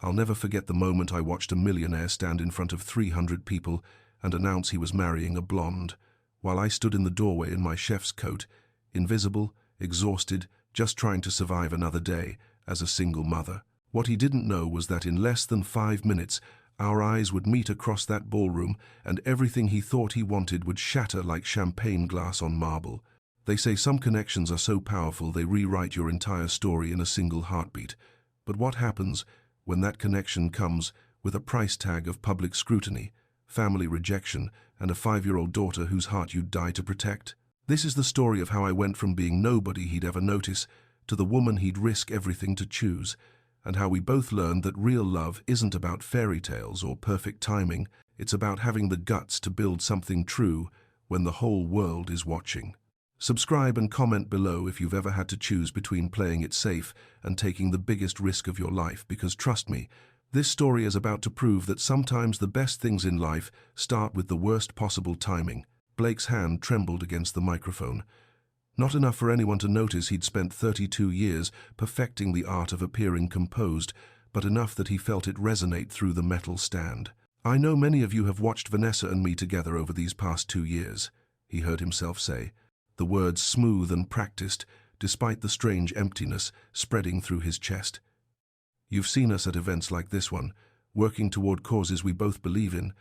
I'll never forget the moment I watched a millionaire stand in front of 300 people and announce he was marrying a blonde, while I stood in the doorway in my chef's coat, invisible, exhausted, just trying to survive another day as a single mother. What he didn't know was that in less than 5 minutes, our eyes would meet across that ballroom and everything he thought he wanted would shatter like champagne glass on marble. They say some connections are so powerful they rewrite your entire story in a single heartbeat. But what happens when that connection comes with a price tag of public scrutiny, family rejection, and a 5-year-old daughter whose heart you'd die to protect? This is the story of how I went from being nobody he'd ever notice to the woman he'd risk everything to choose, and how we both learned that real love isn't about fairy tales or perfect timing. It's about having the guts to build something true when the whole world is watching. Subscribe and comment below if you've ever had to choose between playing it safe and taking the biggest risk of your life, because trust me, this story is about to prove that sometimes the best things in life start with the worst possible timing. Blake's hand trembled against the microphone. Not enough for anyone to notice he'd spent 32 years perfecting the art of appearing composed, but enough that he felt it resonate through the metal stand. "I know many of you have watched Vanessa and me together over these past 2 years," he heard himself say, the words smooth and practiced, despite the strange emptiness spreading through his chest. "You've seen us at events like this one, working toward causes we both believe in."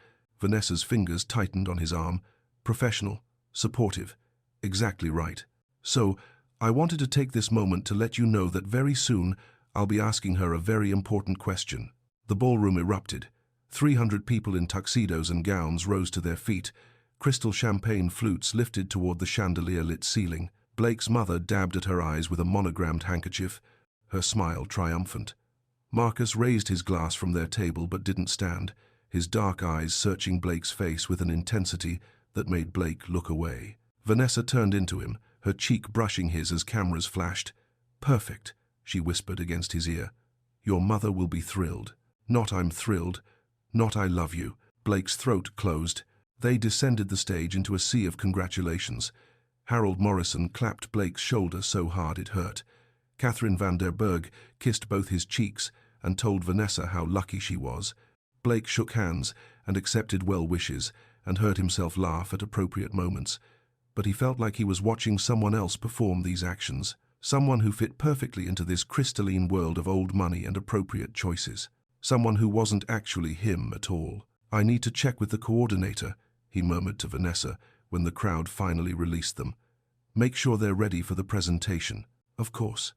Vanessa's fingers tightened on his arm. "Professional, supportive, exactly right. So, I wanted to take this moment to let you know that very soon I'll be asking her a very important question." The ballroom erupted. 300 people in tuxedos and gowns rose to their feet. Crystal champagne flutes lifted toward the chandelier-lit ceiling. Blake's mother dabbed at her eyes with a monogrammed handkerchief, her smile triumphant. Marcus raised his glass from their table but didn't stand, his dark eyes searching Blake's face with an intensity that made Blake look away. Vanessa turned into him, her cheek brushing his as cameras flashed. "Perfect," she whispered against his ear. "Your mother will be thrilled." "Not I'm thrilled. Not I love you." Blake's throat closed. They descended the stage into a sea of congratulations. Harold Morrison clapped Blake's shoulder so hard it hurt. Catherine van der Berg kissed both his cheeks and told Vanessa how lucky she was. Blake shook hands and accepted well wishes and heard himself laugh at appropriate moments. But he felt like he was watching someone else perform these actions, someone who fit perfectly into this crystalline world of old money and appropriate choices, someone who wasn't actually him at all. "I need to check with the coordinator," he murmured to Vanessa when the crowd finally released them. "Make sure they're ready for the presentation." "Of course."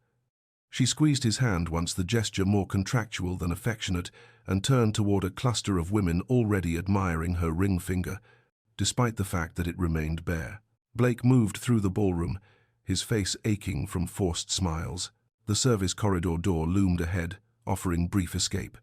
She squeezed his hand once, the gesture more contractual than affectionate, and turned toward a cluster of women already admiring her ring finger, despite the fact that it remained bare. Blake moved through the ballroom, his face aching from forced smiles. The service corridor door loomed ahead, offering brief escape.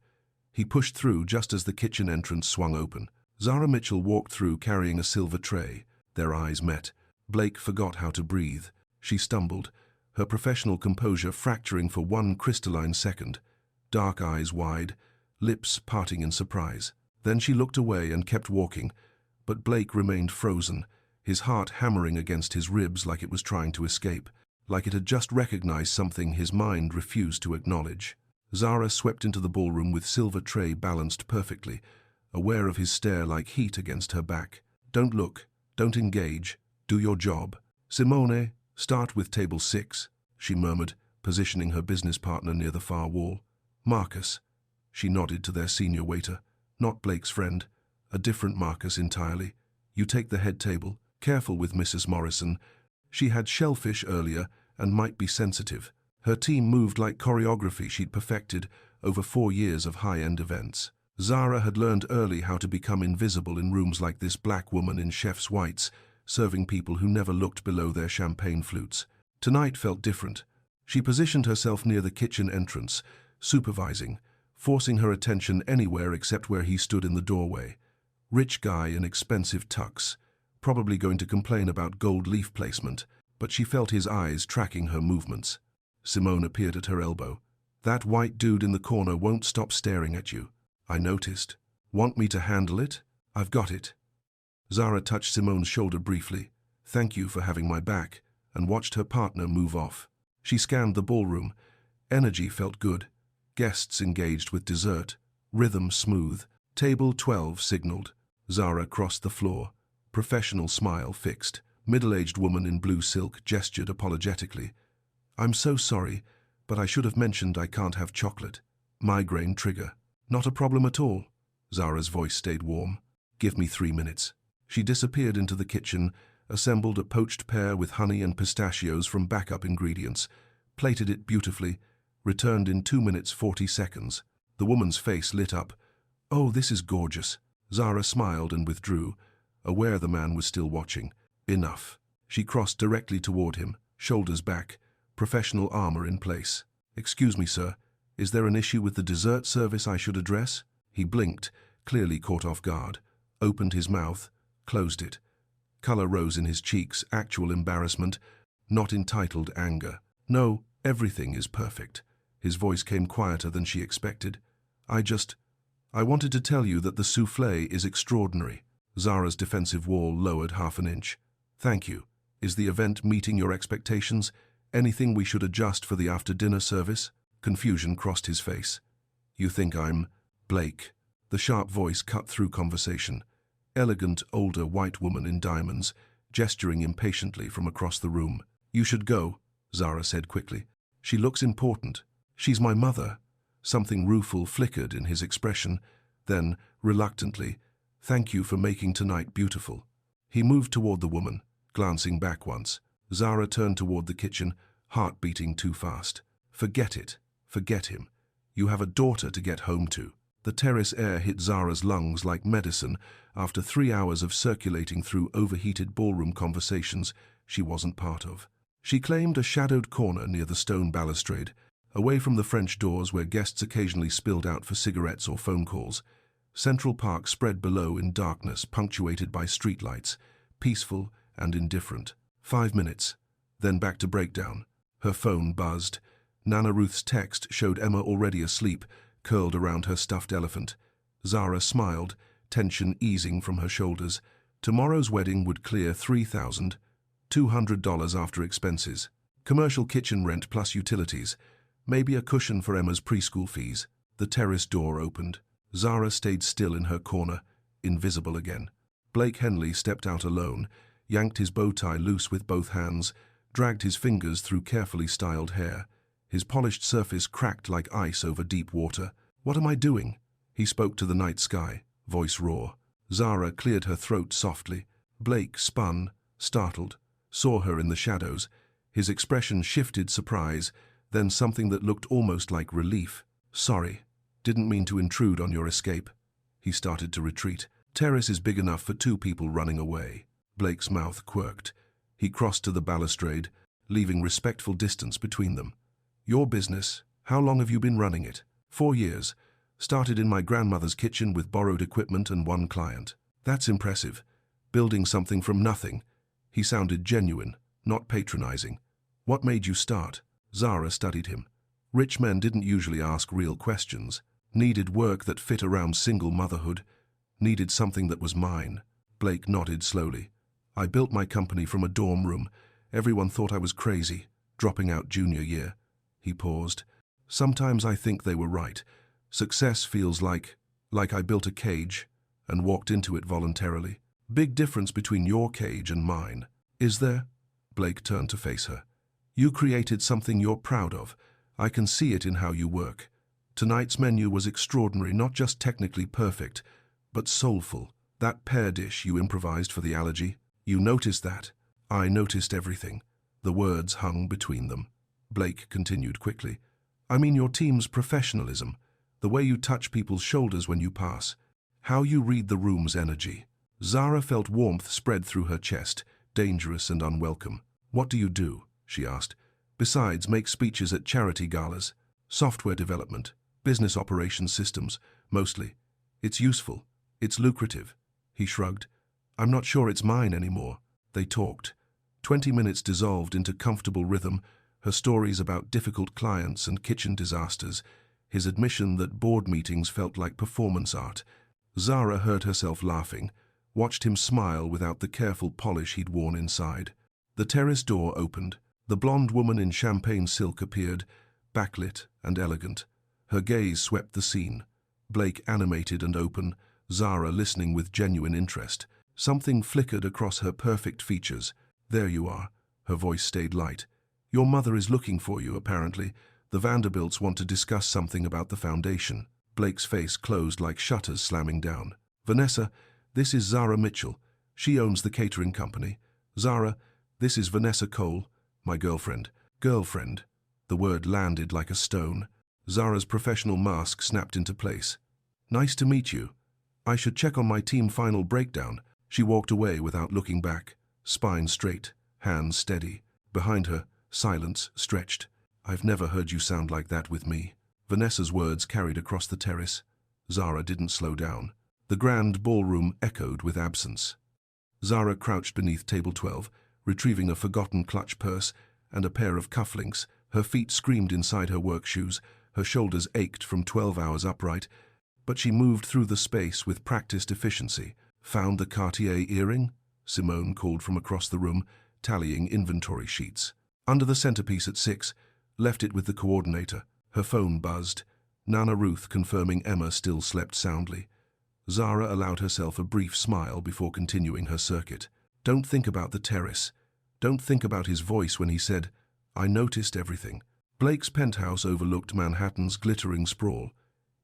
He pushed through just as the kitchen entrance swung open. Zara Mitchell walked through carrying a silver tray. Their eyes met. Blake forgot how to breathe. She stumbled, her professional composure fracturing for one crystalline second, dark eyes wide, lips parting in surprise. Then she looked away and kept walking, but Blake remained frozen, his heart hammering against his ribs like it was trying to escape, like it had just recognized something his mind refused to acknowledge. Zara swept into the ballroom with silver tray balanced perfectly, aware of his stare like heat against her back. "Don't look, don't engage, do your job. Simone, start with table 6, she murmured, positioning her business partner near the far wall. "Marcus," she nodded to their senior waiter, "not Blake's friend, a different Marcus entirely. You take the head table. Careful with Mrs. Morrison. She had shellfish earlier and might be sensitive." Her team moved like choreography she'd perfected over 4 years of high-end events. Zara had learned early how to become invisible in rooms like this black woman in chef's whites, serving people who never looked below their champagne flutes. Tonight felt different. She positioned herself near the kitchen entrance, supervising, forcing her attention anywhere except where he stood in the doorway. Rich guy in expensive tux, probably going to complain about gold leaf placement, but she felt his eyes tracking her movements. Simone appeared at her elbow. "That white dude in the corner won't stop staring at you. I noticed. Want me to handle it? I've got it." Zara touched Simone's shoulder briefly. "Thank you for having my back," and watched her partner move off. She scanned the ballroom. Energy felt good. Guests engaged with dessert. Rhythm smooth. Table 12 signaled. Zara crossed the floor. Professional smile fixed. Middle-aged woman in blue silk gestured apologetically. "I'm so sorry, but I should have mentioned I can't have chocolate. Migraine trigger." "Not a problem at all." Zara's voice stayed warm. "Give me 3 minutes." She disappeared into the kitchen, assembled a poached pear with honey and pistachios from backup ingredients, plated it beautifully, returned in 2 minutes 40 seconds. The woman's face lit up. "Oh, this is gorgeous." Zara smiled and withdrew, aware the man was still watching. Enough. She crossed directly toward him, shoulders back, professional armor in place. "Excuse me, sir. Is there an issue with the dessert service I should address?" He blinked, clearly caught off guard, opened his mouth, closed it. Color rose in his cheeks, actual embarrassment, not entitled anger. "No, everything is perfect." His voice came quieter than she expected. I wanted to tell you that the soufflé is extraordinary." Zara's defensive wall lowered half an inch. "Thank you. Is the event meeting your expectations? Anything we should adjust for the after-dinner service?" Confusion crossed his face. "You think I'm Blake?" The sharp voice cut through conversation. Elegant, older white woman in diamonds, gesturing impatiently from across the room. "You should go," Zara said quickly. "She looks important." "She's my mother." Something rueful flickered in his expression. Then, reluctantly, "Thank you for making tonight beautiful." He moved toward the woman, glancing back once. Zara turned toward the kitchen, heart beating too fast. "Forget it. Forget him. You have a daughter to get home to." The terrace air hit Zara's lungs like medicine after 3 hours of circulating through overheated ballroom conversations she wasn't part of. She claimed a shadowed corner near the stone balustrade, away from the French doors where guests occasionally spilled out for cigarettes or phone calls. Central Park spread below in darkness, punctuated by streetlights, peaceful and indifferent. 5 minutes, then back to breakdown. Her phone buzzed. Nana Ruth's text showed Emma already asleep, curled around her stuffed elephant. Zara smiled, tension easing from her shoulders. Tomorrow's wedding would clear $3,200 after expenses. Commercial kitchen rent plus utilities. Maybe a cushion for Emma's preschool fees. The terrace door opened. Zara stayed still in her corner, invisible again. Blake Henley stepped out alone, yanked his bow tie loose with both hands, dragged his fingers through carefully styled hair. His polished surface cracked like ice over deep water. "What am I doing?" He spoke to the night sky, voice raw. Zara cleared her throat softly. Blake spun, startled, saw her in the shadows. His expression shifted surprise, then something that looked almost like relief. "Sorry, didn't mean to intrude on your escape." He started to retreat. "Terrace is big enough for 2 people running away." Blake's mouth quirked. He crossed to the balustrade, leaving respectful distance between them. "Your business, how long have you been running it?" 4 years. Started in my grandmother's kitchen with borrowed equipment and 1 client. "That's impressive. Building something from nothing." He sounded genuine, not patronizing. "What made you start?" Zara studied him. Rich men didn't usually ask real questions. Needed work that fit around single motherhood. Needed something that was mine. Blake nodded slowly. "I built my company from a dorm room. Everyone thought I was crazy, dropping out junior year." He paused. "Sometimes I think they were right. Success feels like I built a cage and walked into it voluntarily. Big difference between your cage and mine." "Is there?" Blake turned to face her. "You created something you're proud of. I can see it in how you work. Tonight's menu was extraordinary, not just technically perfect, but soulful. That pear dish you improvised for the allergy, you noticed that." "I noticed everything." The words hung between them. Blake continued quickly. "I mean your team's professionalism, the way you touch people's shoulders when you pass, how you read the room's energy." Zara felt warmth spread through her chest, dangerous and unwelcome. "What do you do?" she asked. "Besides, make speeches at charity galas." "Software development, business operations systems, mostly. It's useful. It's lucrative." He shrugged. "I'm not sure it's mine anymore." They talked. 20 minutes dissolved into comfortable rhythm, her stories about difficult clients and kitchen disasters, his admission that board meetings felt like performance art. Zara heard herself laughing, watched him smile without the careful polish he'd worn inside. The terrace door opened. The blonde woman in champagne silk appeared, backlit and elegant. Her gaze swept the scene. Blake animated and open, Zara listening with genuine interest. Something flickered across her perfect features. "There you are." Her voice stayed light. "Your mother is looking for you, apparently. The Vanderbilts want to discuss something about the foundation." Blake's face closed like shutters slamming down. "Vanessa, this is Zara Mitchell. She owns the catering company. Zara, this is Vanessa Cole, my girlfriend." Girlfriend. The word landed like a stone. Zara's professional mask snapped into place. "Nice to meet you. I should check on my team final breakdown." She walked away without looking back, spine straight, hands steady. Behind her, silence stretched. "I've never heard you sound like that with me." Vanessa's words carried across the terrace. Zara didn't slow down. The grand ballroom echoed with absence. Zara crouched beneath table 12, retrieving a forgotten clutch purse and a pair of cufflinks. Her feet screamed inside her work shoes. Her shoulders ached from 12 hours upright, but she moved through the space with practiced efficiency. "Found the Cartier earring?" Simone called from across the room, tallying inventory sheets. "Under the centerpiece at 6. Left it with the coordinator." Her phone buzzed. Nana Ruth confirming Emma still slept soundly. Zara allowed herself a brief smile before continuing her circuit. "Don't think about the terrace. Don't think about his voice when he said, 'I noticed everything.'" Blake's penthouse overlooked Manhattan's glittering sprawl.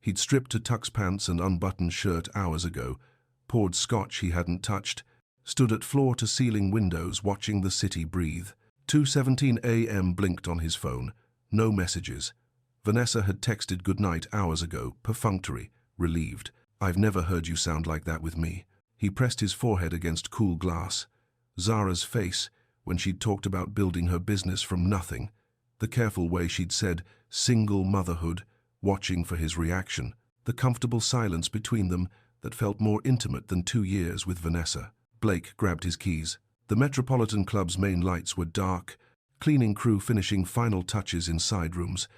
He'd stripped to tux pants and unbuttoned shirt hours ago, poured scotch he hadn't touched, stood at floor-to-ceiling windows watching the city breathe. 2:17 a.m. blinked on his phone. No messages. Vanessa had texted goodnight hours ago, perfunctory, relieved. "I've never heard you sound like that with me." He pressed his forehead against cool glass. Zara's face, when she'd talked about building her business from nothing. The careful way she'd said, "single motherhood," watching for his reaction. The comfortable silence between them that felt more intimate than 2 years with Vanessa. Blake grabbed his keys. The Metropolitan Club's main lights were dark, cleaning crew finishing final touches in side rooms.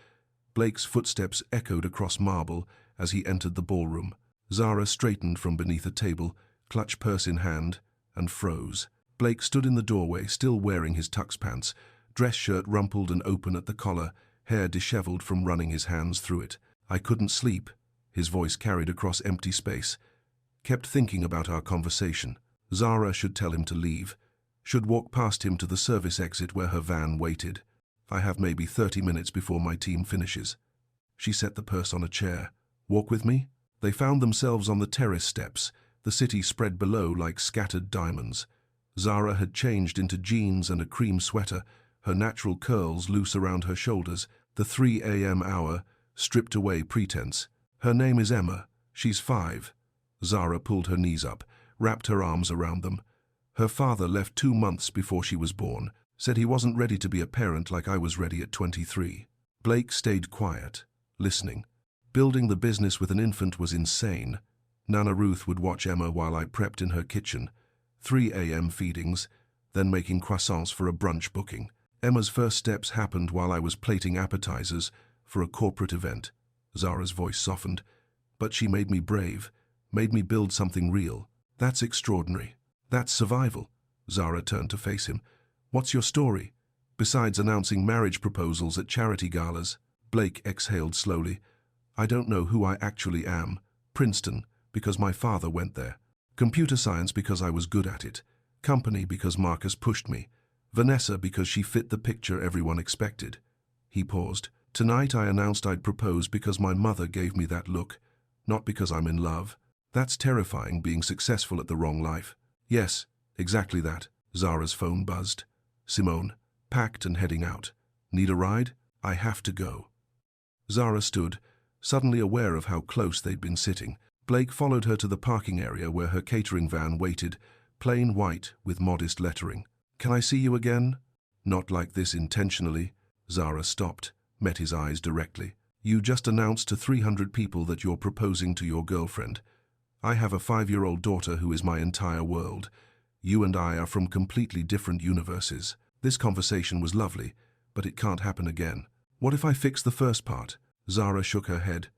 Blake's footsteps echoed across marble as he entered the ballroom. Zara straightened from beneath a table, clutch purse in hand, and froze. Blake stood in the doorway, still wearing his tux pants, dress shirt rumpled and open at the collar, hair disheveled from running his hands through it. "I couldn't sleep," his voice carried across empty space. "Kept thinking about our conversation. Zara should tell him to leave. Should walk past him to the service exit where her van waited. I have maybe 30 minutes before my team finishes." She set the purse on a chair. "Walk with me?" They found themselves on the terrace steps, the city spread below like scattered diamonds. Zara had changed into jeans and a cream sweater, her natural curls loose around her shoulders. The 3 a.m. hour stripped away pretense. "Her name is Emma. She's 5. Zara pulled her knees up, wrapped her arms around them. "Her father left 2 months before she was born. Said he wasn't ready to be a parent like I was ready at 23. Blake stayed quiet, listening. Building the business with an infant was insane. Nana Ruth would watch Emma while I prepped in her kitchen. 3 a.m. feedings, then making croissants for a brunch booking. Emma's first steps happened while I was plating appetizers for a corporate event." Zara's voice softened. "But she made me brave, made me build something real. That's extraordinary. That's survival." Zara turned to face him. "What's your story? Besides announcing marriage proposals at charity galas?" Blake exhaled slowly. "I don't know who I actually am. Princeton, because my father went there. Computer science because I was good at it. Company because Marcus pushed me. Vanessa because she fit the picture everyone expected." He paused. "Tonight I announced I'd propose because my mother gave me that look, not because I'm in love. That's terrifying, being successful at the wrong life." "Yes, exactly that." Zara's phone buzzed. "Simone, packed and heading out. Need a ride? I have to go." Zara stood, suddenly aware of how close they'd been sitting. Blake followed her to the parking area where her catering van waited, plain white with modest lettering. "Can I see you again?" "Not like this intentionally." Zara stopped, met his eyes directly. "You just announced to 300 people that you're proposing to your girlfriend. I have a 5-year-old daughter who is my entire world. You and I are from completely different universes. This conversation was lovely, but it can't happen again. What if I fix the first part?" Zara shook her head.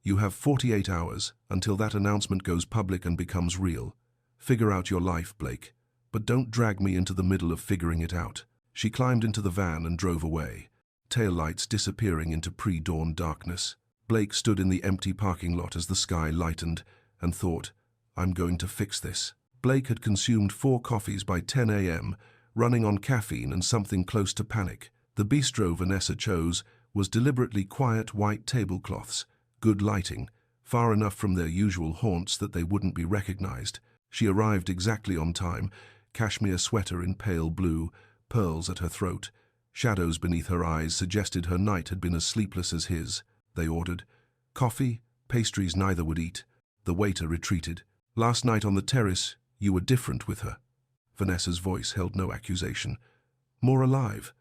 "You have 48 hours until that announcement goes public and becomes real. Figure out your life, Blake. But don't drag me into the middle of figuring it out." She climbed into the van and drove away, taillights disappearing into pre-dawn darkness. Blake stood in the empty parking lot as the sky lightened and thought, I'm going to fix this. Blake had consumed 4 coffees by 10 a.m., running on caffeine and something close to panic. The bistro Vanessa chose was deliberately quiet white tablecloths, good lighting, far enough from their usual haunts that they wouldn't be recognized. She arrived exactly on time, cashmere sweater in pale blue, pearls at her throat. Shadows beneath her eyes suggested her night had been as sleepless as his. They ordered coffee, pastries neither would eat. The waiter retreated. Last night on the terrace, you were different with her. Vanessa's voice held no accusation. More alive.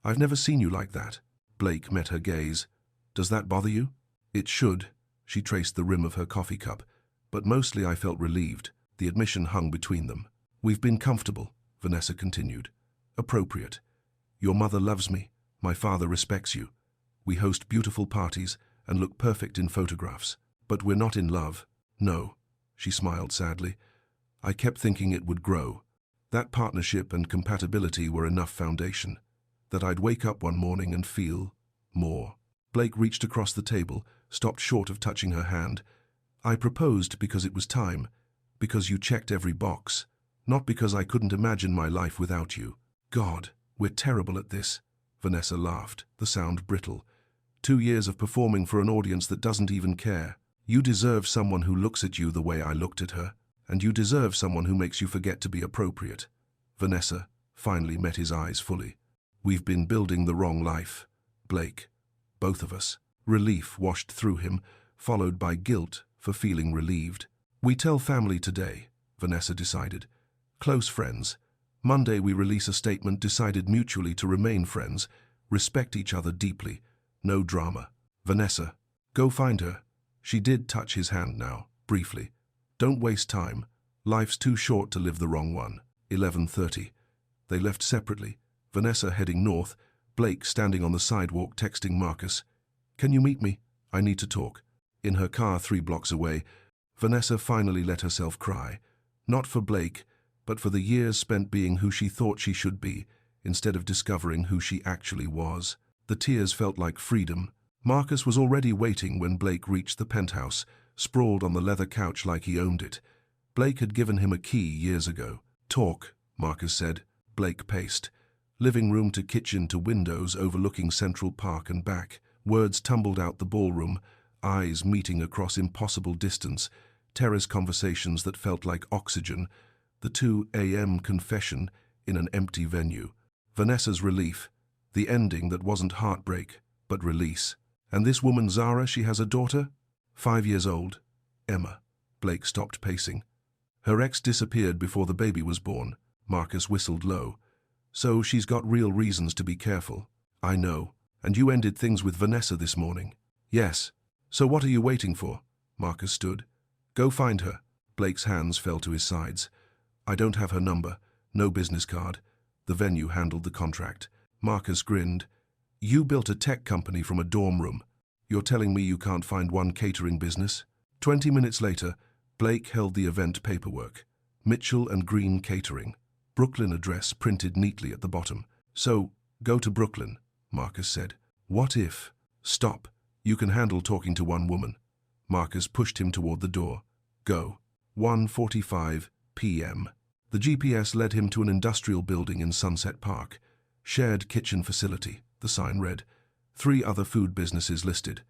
I've never seen you like that. Blake met her gaze. Does that bother you? It should. She traced the rim of her coffee cup. But mostly I felt relieved. The admission hung between them. We've been comfortable, Vanessa continued. Appropriate. Your mother loves me. My father respects you. We host beautiful parties and look perfect in photographs. But we're not in love. No, she smiled sadly. I kept thinking it would grow. That partnership and compatibility were enough foundation. That I'd wake up one morning and feel more. Blake reached across the table, stopped short of touching her hand. I proposed because it was time, because you checked every box, not because I couldn't imagine my life without you. God, we're terrible at this. Vanessa laughed, the sound brittle. 2 years of performing for an audience that doesn't even care. You deserve someone who looks at you the way I looked at her, and you deserve someone who makes you forget to be appropriate. Vanessa finally met his eyes fully. We've been building the wrong life. Blake. Both of us. Relief washed through him, followed by guilt for feeling relieved. We tell family today, Vanessa decided. Close friends. Monday we release a statement decided mutually to remain friends, respect each other deeply. No drama. Vanessa. Go find her. She did touch his hand now, briefly. Don't waste time. Life's too short to live the wrong one. 11:30. They left separately. Vanessa heading north, Blake standing on the sidewalk texting Marcus. Can you meet me? I need to talk. In her car 3 blocks away, Vanessa finally let herself cry. Not for Blake, but for the years spent being who she thought she should be, instead of discovering who she actually was. The tears felt like freedom. Marcus was already waiting when Blake reached the penthouse, sprawled on the leather couch like he owned it. Blake had given him a key years ago. Talk, Marcus said. Blake paced. Living room to kitchen to windows overlooking Central Park and back. Words tumbled out the ballroom, eyes meeting across impossible distance, terrace conversations that felt like oxygen, the 2 a.m. confession in an empty venue. Vanessa's relief, the ending that wasn't heartbreak, but release. And this woman Zara, she has a daughter? 5 years old. Emma. Blake stopped pacing. Her ex disappeared before the baby was born. Marcus whistled low. So she's got real reasons to be careful. I know. And you ended things with Vanessa this morning. Yes. So what are you waiting for? Marcus stood. Go find her. Blake's hands fell to his sides. I don't have her number. No business card. The venue handled the contract. Marcus grinned. You built a tech company from a dorm room. You're telling me you can't find one catering business? 20 minutes later, Blake held the event paperwork. Mitchell and Green Catering. Brooklyn address printed neatly at the bottom. So, go to Brooklyn, Marcus said. What if? Stop. You can handle talking to one woman. Marcus pushed him toward the door. Go. 1:45 p.m. The GPS led him to an industrial building in Sunset Park. Shared kitchen facility, the sign read. 3 other food businesses listed.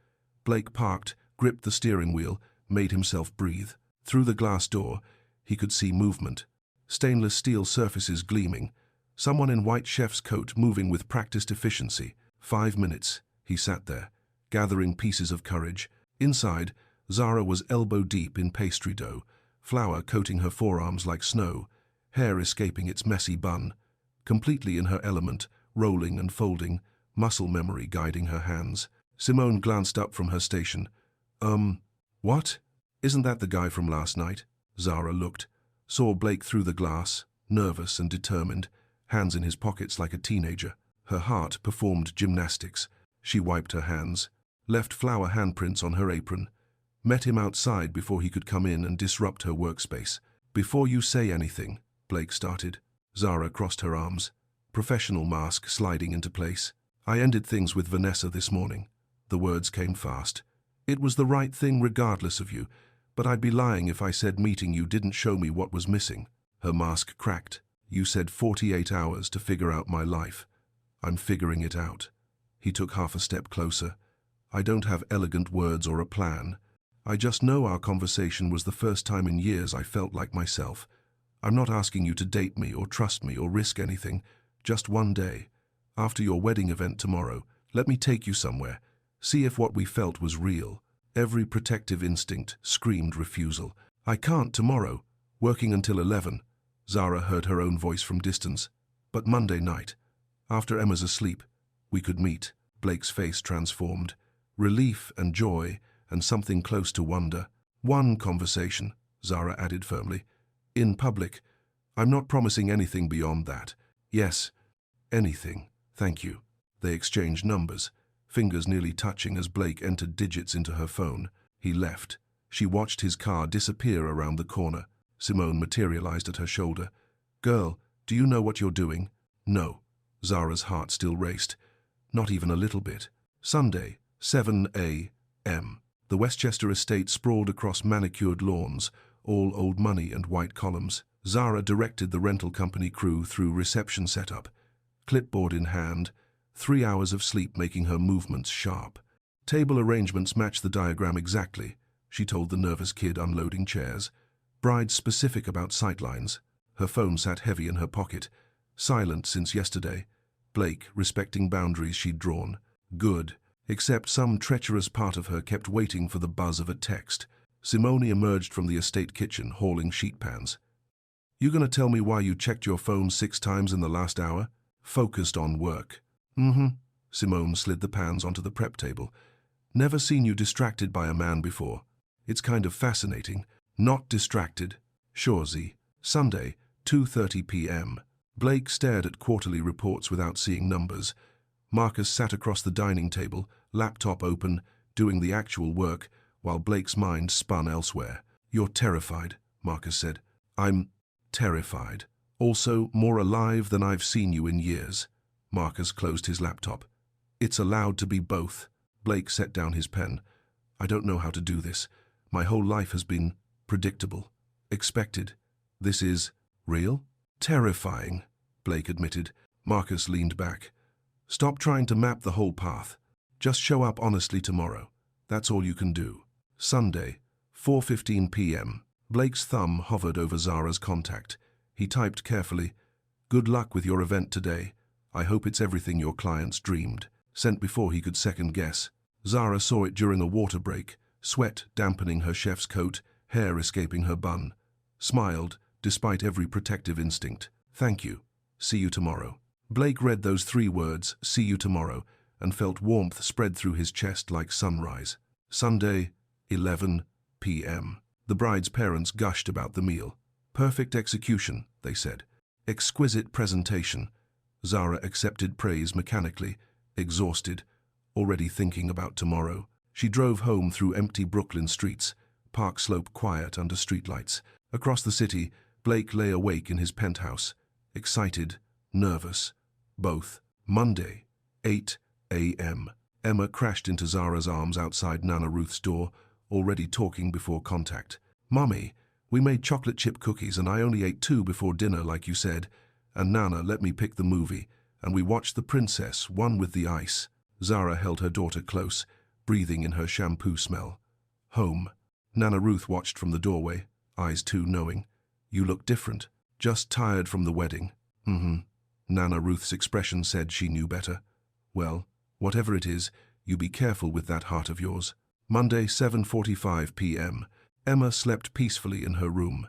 Blake parked, gripped the steering wheel, made himself breathe. Through the glass door, he could see movement. Stainless steel surfaces gleaming. Someone in white chef's coat moving with practiced efficiency. 5 minutes, he sat there, gathering pieces of courage. Inside, Zara was elbow-deep in pastry dough, flour coating her forearms like snow, hair escaping its messy bun. Completely in her element, rolling and folding, muscle memory guiding her hands. Simone glanced up from her station. What? Isn't that the guy from last night? Zara looked, saw Blake through the glass, nervous and determined, hands in his pockets like a teenager. Her heart performed gymnastics. She wiped her hands, left flour handprints on her apron, met him outside before he could come in and disrupt her workspace. Before you say anything, Blake started. Zara crossed her arms, professional mask sliding into place. I ended things with Vanessa this morning. The words came fast. It was the right thing regardless of you, but I'd be lying if I said meeting you didn't show me what was missing. Her mask cracked. You said 48 hours to figure out my life. I'm figuring it out. He took half a step closer. I don't have elegant words or a plan. I just know our conversation was the first time in years I felt like myself. I'm not asking you to date me or trust me or risk anything. Just one day. After your wedding event tomorrow, let me take you somewhere. See if what we felt was real. Every protective instinct screamed refusal. I can't tomorrow. Working until 11. Zara heard her own voice from distance. But Monday night, after Emma's asleep, we could meet. Blake's face transformed. Relief and joy and something close to wonder. One conversation, Zara added firmly. In public. I'm not promising anything beyond that. Yes, anything. Thank you. They exchanged numbers, fingers nearly touching as Blake entered digits into her phone. He left. She watched his car disappear around the corner. Simone materialized at her shoulder. Girl, do you know what you're doing? No. Zara's heart still raced. Not even a little bit. Sunday, 7 a.m. The Westchester estate sprawled across manicured lawns, all old money and white columns. Zara directed the rental company crew through reception setup, clipboard in hand, 3 hours of sleep making her movements sharp. Table arrangements matched the diagram exactly, she told the nervous kid unloading chairs. Bride specific about sightlines. Her phone sat heavy in her pocket, silent since yesterday. Blake, respecting boundaries she'd drawn. Good, except some treacherous part of her kept waiting for the buzz of a text. Simone emerged from the estate kitchen, hauling sheet pans. You gonna tell me why you checked your phone 6 times in the last hour? Focused on work. Simone slid the pans onto the prep table. Never seen you distracted by a man before. It's kind of fascinating. Not distracted. Sure, Z. Sunday, 2:30 p.m. Blake stared at quarterly reports without seeing numbers. Marcus sat across the dining table, laptop open, doing the actual work, while Blake's mind spun elsewhere. You're terrified, Marcus said. I'm terrified. Also more alive than I've seen you in years. Marcus closed his laptop. It's allowed to be both. Blake set down his pen. I don't know how to do this. My whole life has been predictable, expected. This is real? Terrifying, Blake admitted. Marcus leaned back. Stop trying to map the whole path. Just show up honestly tomorrow. That's all you can do. Sunday, 4:15 p.m. Blake's thumb hovered over Zara's contact. He typed carefully, Good luck with your event today. I hope it's everything your clients dreamed. Sent before he could second guess. Zara saw it during a water break, sweat dampening her chef's coat, hair escaping her bun. Smiled, despite every protective instinct. Thank you. See you tomorrow. Blake read those 3 words, see you tomorrow, and felt warmth spread through his chest like sunrise. Sunday, 11 p.m. The bride's parents gushed about the meal. Perfect execution, they said. Exquisite presentation. Zara accepted praise mechanically, exhausted, already thinking about tomorrow. She drove home through empty Brooklyn streets, Park Slope quiet under streetlights. Across the city, Blake lay awake in his penthouse, excited, nervous, both. Monday, 8 a.m. Emma crashed into Zara's arms outside Nana Ruth's door, already talking before contact. Mummy, we made chocolate chip cookies and I only ate 2 before dinner like you said, and Nana let me pick the movie, and we watched The Princess, one with the ice. Zara held her daughter close, breathing in her shampoo smell. Home. Nana Ruth watched from the doorway, eyes too knowing. You look different. Just tired from the wedding. Nana Ruth's expression said she knew better. Well, whatever it is, you be careful with that heart of yours. Monday, 7:45 p.m. Emma slept peacefully in her room.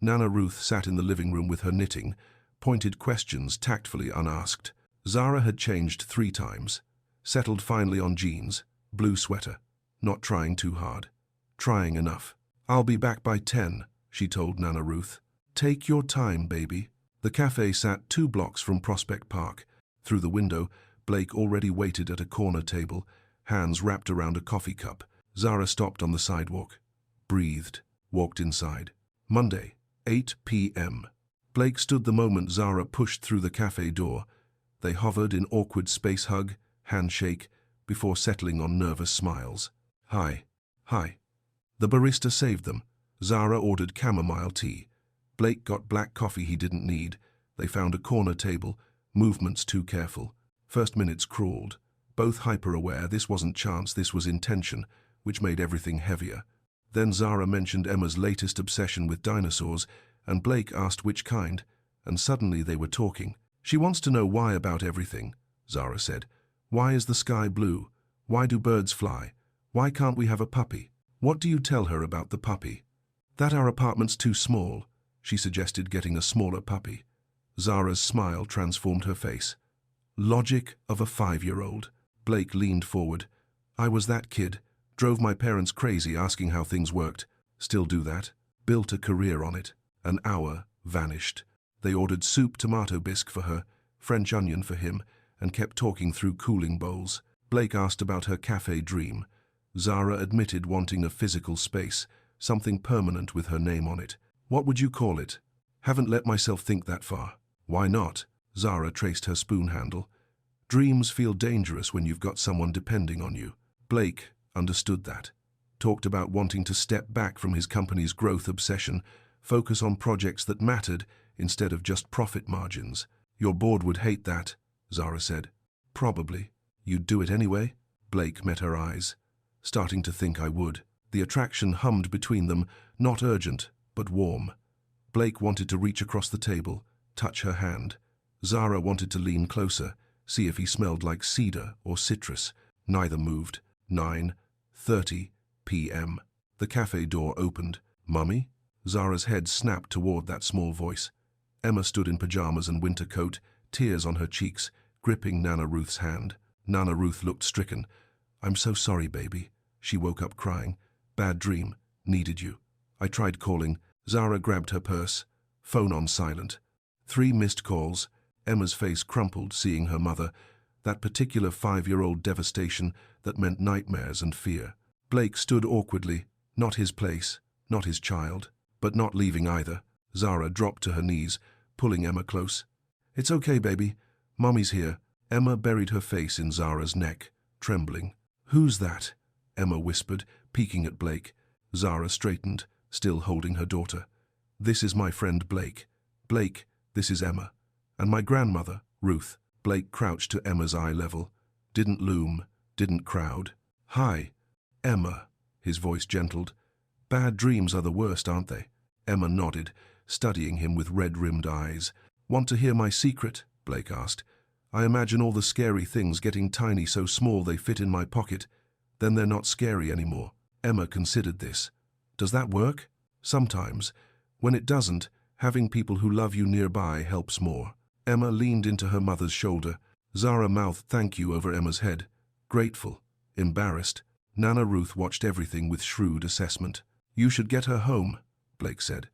Nana Ruth sat in the living room with her knitting, pointed questions tactfully unasked. Zara had changed 3 times. Settled finally on jeans, blue sweater. Not trying too hard. Trying enough. I'll be back by 10, she told Nana Ruth. Take your time, baby. The cafe sat 2 blocks from Prospect Park. Through the window, Blake already waited at a corner table, hands wrapped around a coffee cup. Zara stopped on the sidewalk, breathed, walked inside. Monday, 8 p.m. Blake stood the moment Zara pushed through the cafe door. They hovered in awkward space hug, handshake, before settling on nervous smiles. Hi. Hi. The barista saved them. Zara ordered chamomile tea. Blake got black coffee he didn't need. They found a corner table, movements too careful. First minutes crawled. Both hyper-aware, this wasn't chance, this was intention, which made everything heavier. Then Zara mentioned Emma's latest obsession with dinosaurs, and Blake asked which kind, and suddenly they were talking. She wants to know why about everything, Zara said. Why is the sky blue? Why do birds fly? Why can't we have a puppy? What do you tell her about the puppy? That our apartment's too small. She suggested getting a smaller puppy. Zara's smile transformed her face. Logic of a 5-year-old. Blake leaned forward. I was that kid. Drove my parents crazy asking how things worked. Still do that. Built a career on it. An hour, vanished. They ordered soup tomato bisque for her, French onion for him, and kept talking through cooling bowls. Blake asked about her cafe dream. Zara admitted wanting a physical space, something permanent with her name on it. What would you call it? Haven't let myself think that far. Why not? Zara traced her spoon handle. Dreams feel dangerous when you've got someone depending on you. Blake understood that. Talked about wanting to step back from his company's growth obsession, focus on projects that mattered instead of just profit margins. Your board would hate that, Zara said. Probably. You'd do it anyway? Blake met her eyes. Starting to think I would. The attraction hummed between them, not urgent, but warm. Blake wanted to reach across the table, touch her hand. Zara wanted to lean closer, see if he smelled like cedar or citrus. Neither moved. 9:30 p.m. The cafe door opened. Mummy? Zara's head snapped toward that small voice. Emma stood in pajamas and winter coat, tears on her cheeks, gripping Nana Ruth's hand. Nana Ruth looked stricken. I'm so sorry, baby. She woke up crying. Bad dream. Needed you. I tried calling. Zara grabbed her purse. Phone on silent. 3 missed calls. Emma's face crumpled, seeing her mother. That particular 5-year-old devastation that meant nightmares and fear. Blake stood awkwardly. Not his place. Not his child. But not leaving either. Zara dropped to her knees, pulling Emma close. It's okay, baby. Mommy's here. Emma buried her face in Zara's neck, trembling. Who's that? Emma whispered, peeking at Blake. Zara straightened, still holding her daughter. This is my friend Blake. Blake, this is Emma. And my grandmother, Ruth. Blake crouched to Emma's eye level. Didn't loom, didn't crowd. Hi, Emma, his voice gentled. Bad dreams are the worst, aren't they? Emma nodded, studying him with red-rimmed eyes. Want to hear my secret? Blake asked. I imagine all the scary things getting tiny so small they fit in my pocket. Then they're not scary anymore. Emma considered this. Does that work? Sometimes. When it doesn't, having people who love you nearby helps more. Emma leaned into her mother's shoulder. Zara mouthed thank you over Emma's head. Grateful. Embarrassed. Nana Ruth watched everything with shrewd assessment. You should get her home, Blake said.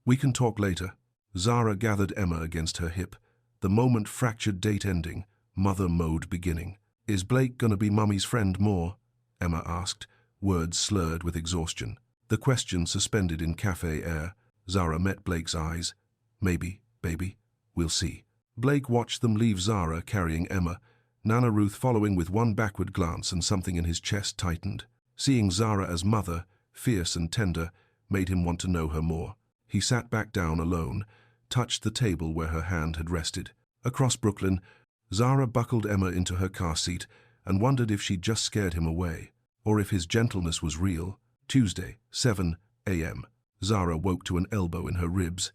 We can talk later. Zara gathered Emma against her hip. The moment fractured date ending, mother mode beginning. Is Blake gonna be Mummy's friend more? Emma asked, words slurred with exhaustion. The question suspended in cafe air. Zara met Blake's eyes. Maybe, baby. We'll see. Blake watched them leave Zara carrying Emma, Nana Ruth following with one backward glance, and something in his chest tightened. Seeing Zara as mother, fierce and tender, made him want to know her more. He sat back down alone, touched the table where her hand had rested. Across Brooklyn, Zara buckled Emma into her car seat and wondered if she'd just scared him away, or if his gentleness was real. Tuesday, 7 a.m. Zara woke to an elbow in her ribs.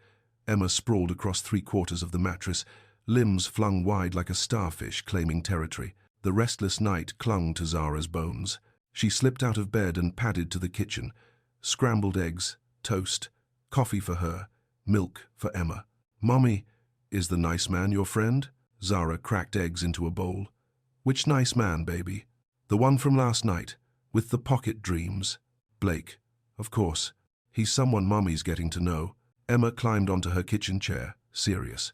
Emma sprawled across 3/4 of the mattress, limbs flung wide like a starfish claiming territory. The restless night clung to Zara's bones. She slipped out of bed and padded to the kitchen. Scrambled eggs, toast, coffee for her, milk for Emma. Mommy, is the nice man your friend? Zara cracked eggs into a bowl. Which nice man, baby? The one from last night, with the pocket dreams. Blake. Of course. He's someone Mommy's getting to know. Emma climbed onto her kitchen chair, serious.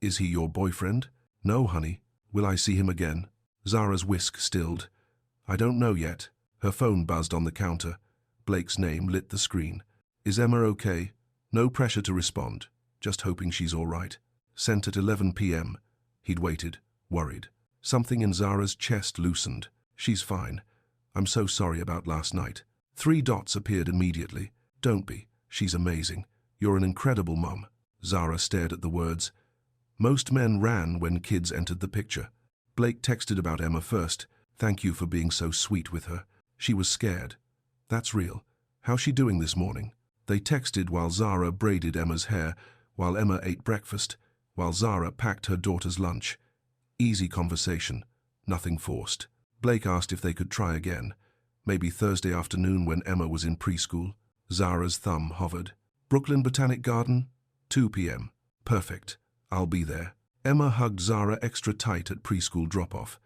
Is he your boyfriend? No, honey. Will I see him again? Zara's whisk stilled. I don't know yet. Her phone buzzed on the counter. Blake's name lit the screen. Is Emma okay? No pressure to respond. Just hoping she's all right. Sent at 11 p.m. He'd waited, worried. Something in Zara's chest loosened. She's fine. I'm so sorry about last night. Three dots appeared immediately. Don't be. She's amazing. You're an incredible mum. Zara stared at the words. Most men ran when kids entered the picture. Blake texted about Emma first. Thank you for being so sweet with her. She was scared. That's real. How's she doing this morning? They texted while Zara braided Emma's hair, while Emma ate breakfast, while Zara packed her daughter's lunch. Easy conversation. Nothing forced. Blake asked if they could try again. Maybe Thursday afternoon when Emma was in preschool. Zara's thumb hovered. Brooklyn Botanic Garden, 2 p.m. Perfect. I'll be there. Emma hugged Zara extra tight at preschool drop-off.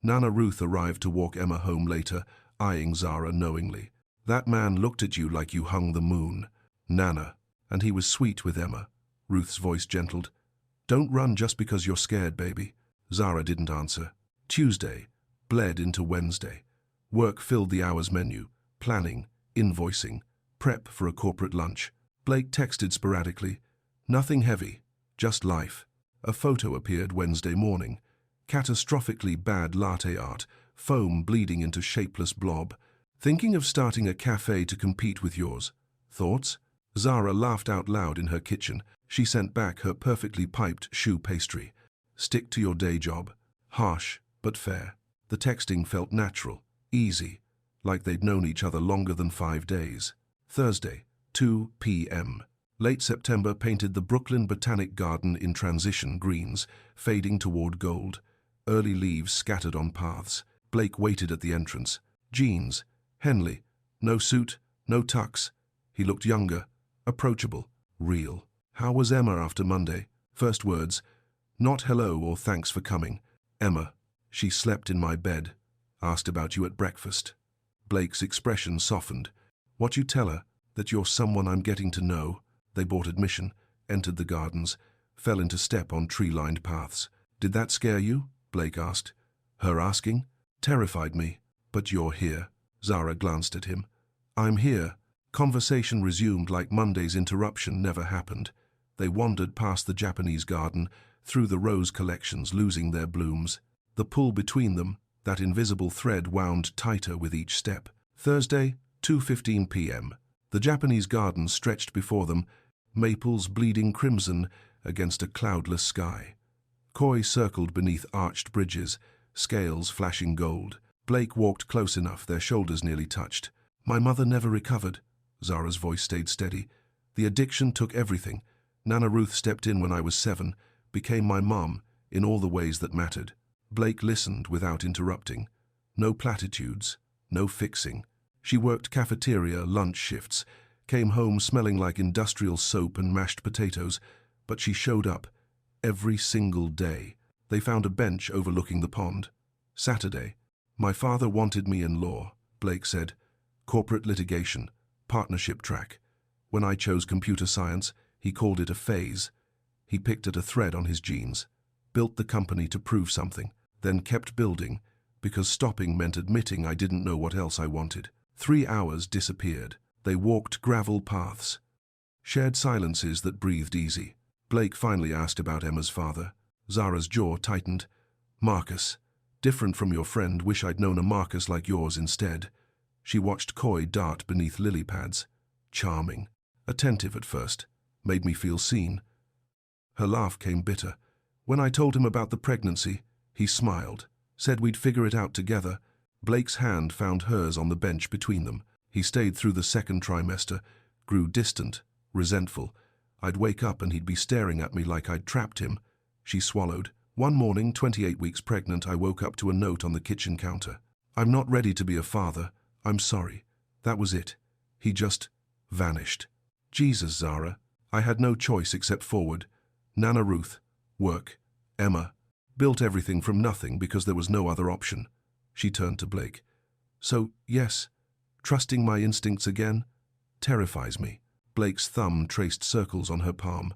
Nana Ruth arrived to walk Emma home later, eyeing Zara knowingly. That man looked at you like you hung the moon. Nana. And he was sweet with Emma. Ruth's voice gentled. Don't run just because you're scared, baby. Zara didn't answer. Tuesday bled into Wednesday. Work filled the hours menu. Planning, invoicing, prep for a corporate lunch. Blake texted sporadically. Nothing heavy, just life. A photo appeared Wednesday morning. Catastrophically bad latte art, foam bleeding into shapeless blob. Thinking of starting a cafe to compete with yours. Thoughts? Zara laughed out loud in her kitchen. She sent back her perfectly piped choux pastry. Stick to your day job. Harsh, but fair. The texting felt natural, easy, like they'd known each other longer than 5 days. Thursday, 2 p.m. Late September painted the Brooklyn Botanic Garden in transition greens, fading toward gold. Early leaves scattered on paths. Blake waited at the entrance. Jeans. Henley. No suit, no tux. He looked younger, approachable, real. How was Emma after Monday? First words. Not hello or thanks for coming. Emma. She slept in my bed. Asked about you at breakfast. Blake's expression softened. What you tell her? That you're someone I'm getting to know? They bought admission, entered the gardens, fell into step on tree-lined paths. Did that scare you? Blake asked. Her asking? Terrified me. But you're here. Zara glanced at him. I'm here. Conversation resumed like Monday's interruption never happened. They wandered past the Japanese garden, through the rose collections losing their blooms. The pull between them, that invisible thread wound tighter with each step. Thursday, 2:15 p.m. The Japanese garden stretched before them, maples bleeding crimson against a cloudless sky. Koi circled beneath arched bridges, scales flashing gold. Blake walked close enough, their shoulders nearly touched. My mother never recovered. Zara's voice stayed steady. The addiction took everything. Nana Ruth stepped in when I was 7, became my mom in all the ways that mattered. Blake listened without interrupting. No platitudes, no fixing. She worked cafeteria lunch shifts, came home smelling like industrial soap and mashed potatoes, but she showed up every single day. They found a bench overlooking the pond. Saturday. My father wanted me in law, Blake said. Corporate litigation, partnership track. When I chose computer science, he called it a phase. He picked at a thread on his jeans, built the company to prove something, then kept building, because stopping meant admitting I didn't know what else I wanted. 3 hours disappeared. They walked gravel paths, shared silences that breathed easy. Blake finally asked about Emma's father. Zara's jaw tightened. Marcus. Different from your friend, wish I'd known a Marcus like yours instead. She watched Koi dart beneath lily pads. Charming. Attentive at first. Made me feel seen. Her laugh came bitter. When I told him about the pregnancy, he smiled, said we'd figure it out together. Blake's hand found hers on the bench between them. He stayed through the second trimester, grew distant, resentful. I'd wake up and he'd be staring at me like I'd trapped him. She swallowed. One morning, 28 weeks pregnant, I woke up to a note on the kitchen counter. I'm not ready to be a father. I'm sorry. That was it. He just vanished. Jesus, Zara. I had no choice except forward. Nana Ruth. Work. Emma. Built everything from nothing because there was no other option. She turned to Blake. So, yes, trusting my instincts again terrifies me. Blake's thumb traced circles on her palm.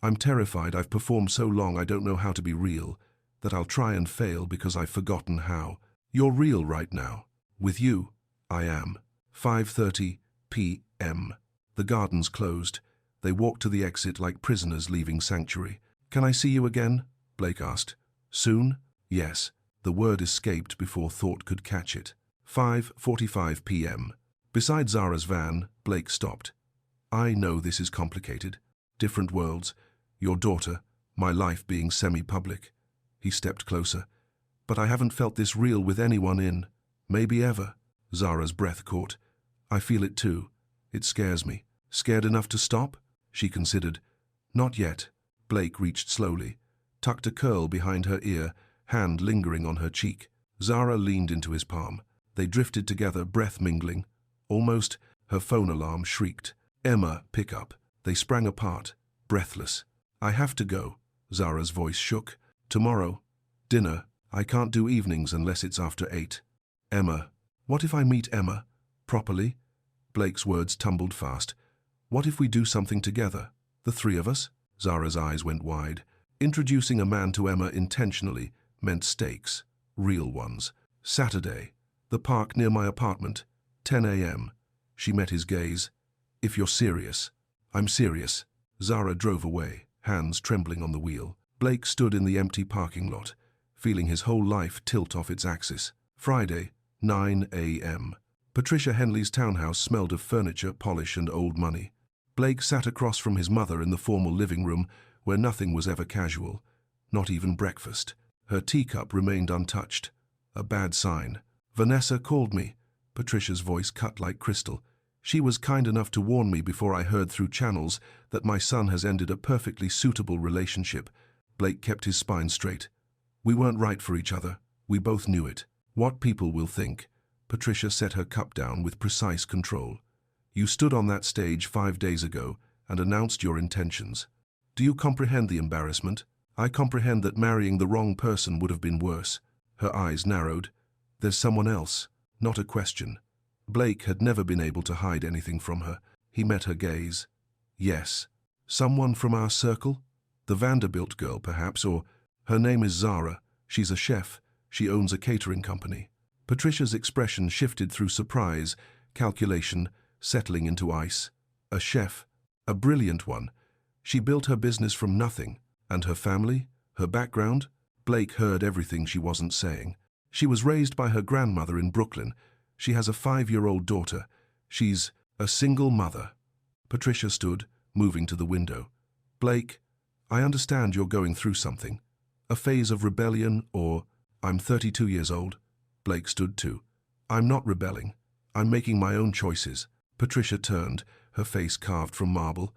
I'm terrified I've performed so long I don't know how to be real, that I'll try and fail because I've forgotten how. You're real right now. With you, I am. 5:30 p.m. The gardens closed. They walked to the exit like prisoners leaving sanctuary. Can I see you again? Blake asked. Soon? Yes. The word escaped before thought could catch it. 5:45 p.m. Beside Zara's van, Blake stopped. I know this is complicated. Different worlds. Your daughter, my life being semi-public. He stepped closer. But I haven't felt this real with anyone in, maybe ever. Zara's breath caught. I feel it too. It scares me. Scared enough to stop? She considered. Not yet. Blake reached slowly, tucked a curl behind her ear, hand lingering on her cheek. Zara leaned into his palm. They drifted together, breath mingling. Almost, her phone alarm shrieked. Emma, pick up. They sprang apart, breathless. I have to go. Zara's voice shook. Tomorrow. Dinner. I can't do evenings unless it's after 8. Emma. What if I meet Emma? Properly? Blake's words tumbled fast. What if we do something together? The three of us? Zara's eyes went wide. Introducing a man to Emma intentionally meant stakes. Real ones. Saturday. The park near my apartment. 10 a.m. She met his gaze. If you're serious. I'm serious. Zara drove away, hands trembling on the wheel. Blake stood in the empty parking lot, feeling his whole life tilt off its axis. Friday, 9 a.m. Patricia Henley's townhouse smelled of furniture, polish, and old money. Blake sat across from his mother in the formal living room, where nothing was ever casual, not even breakfast. Her teacup remained untouched. A bad sign. Vanessa called me. Patricia's voice cut like crystal. She was kind enough to warn me before I heard through channels that my son has ended a perfectly suitable relationship. Blake kept his spine straight. We weren't right for each other. We both knew it. What people will think. Patricia set her cup down with precise control. You stood on that stage 5 days ago and announced your intentions. Do you comprehend the embarrassment? I comprehend that marrying the wrong person would have been worse. Her eyes narrowed. There's someone else. Not a question. Blake had never been able to hide anything from her. He met her gaze. Yes. Someone from our circle? The Vanderbilt girl, perhaps, or her name is Zara. She's a chef. She owns a catering company. Patricia's expression shifted through surprise, calculation, settling into ice. A chef. A brilliant one. She built her business from nothing. And her family? Her background? Blake heard everything she wasn't saying. She was raised by her grandmother in Brooklyn. She has a 5-year-old daughter. She's a single mother. Patricia stood, moving to the window. Blake, I understand you're going through something. A phase of rebellion or, I'm 32 years old. Blake stood too. I'm not rebelling. I'm making my own choices. Patricia turned, her face carved from marble.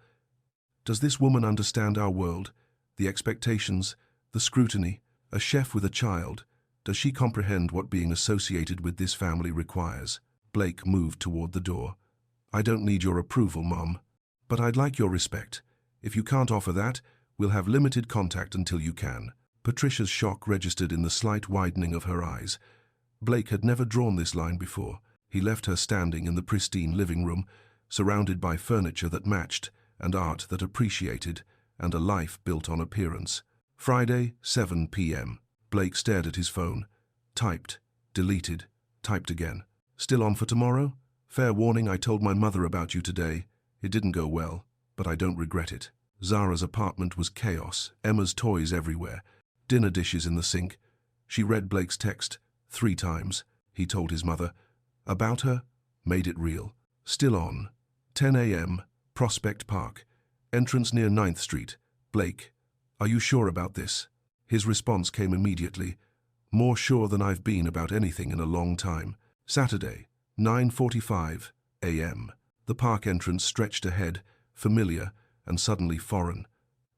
Does this woman understand our world? The expectations, the scrutiny, a chef with a child. Does she comprehend what being associated with this family requires? Blake moved toward the door. I don't need your approval, Mom. But I'd like your respect. If you can't offer that, we'll have limited contact until you can. Patricia's shock registered in the slight widening of her eyes. Blake had never drawn this line before. He left her standing in the pristine living room, surrounded by furniture that matched, and art that appreciated, and a life built on appearance. Friday, 7 p.m. Blake stared at his phone. Typed. Deleted. Typed again. Still on for tomorrow? Fair warning, I told my mother about you today. It didn't go well, but I don't regret it. Zara's apartment was chaos, Emma's toys everywhere, dinner dishes in the sink. She read Blake's text 3 times. He told his mother. About her? Made it real. Still on. 10 a.m. Prospect Park. Entrance near 9th Street. Blake, are you sure about this? His response came immediately. More sure than I've been about anything in a long time. Saturday, 9:45 a.m. The park entrance stretched ahead, familiar and suddenly foreign.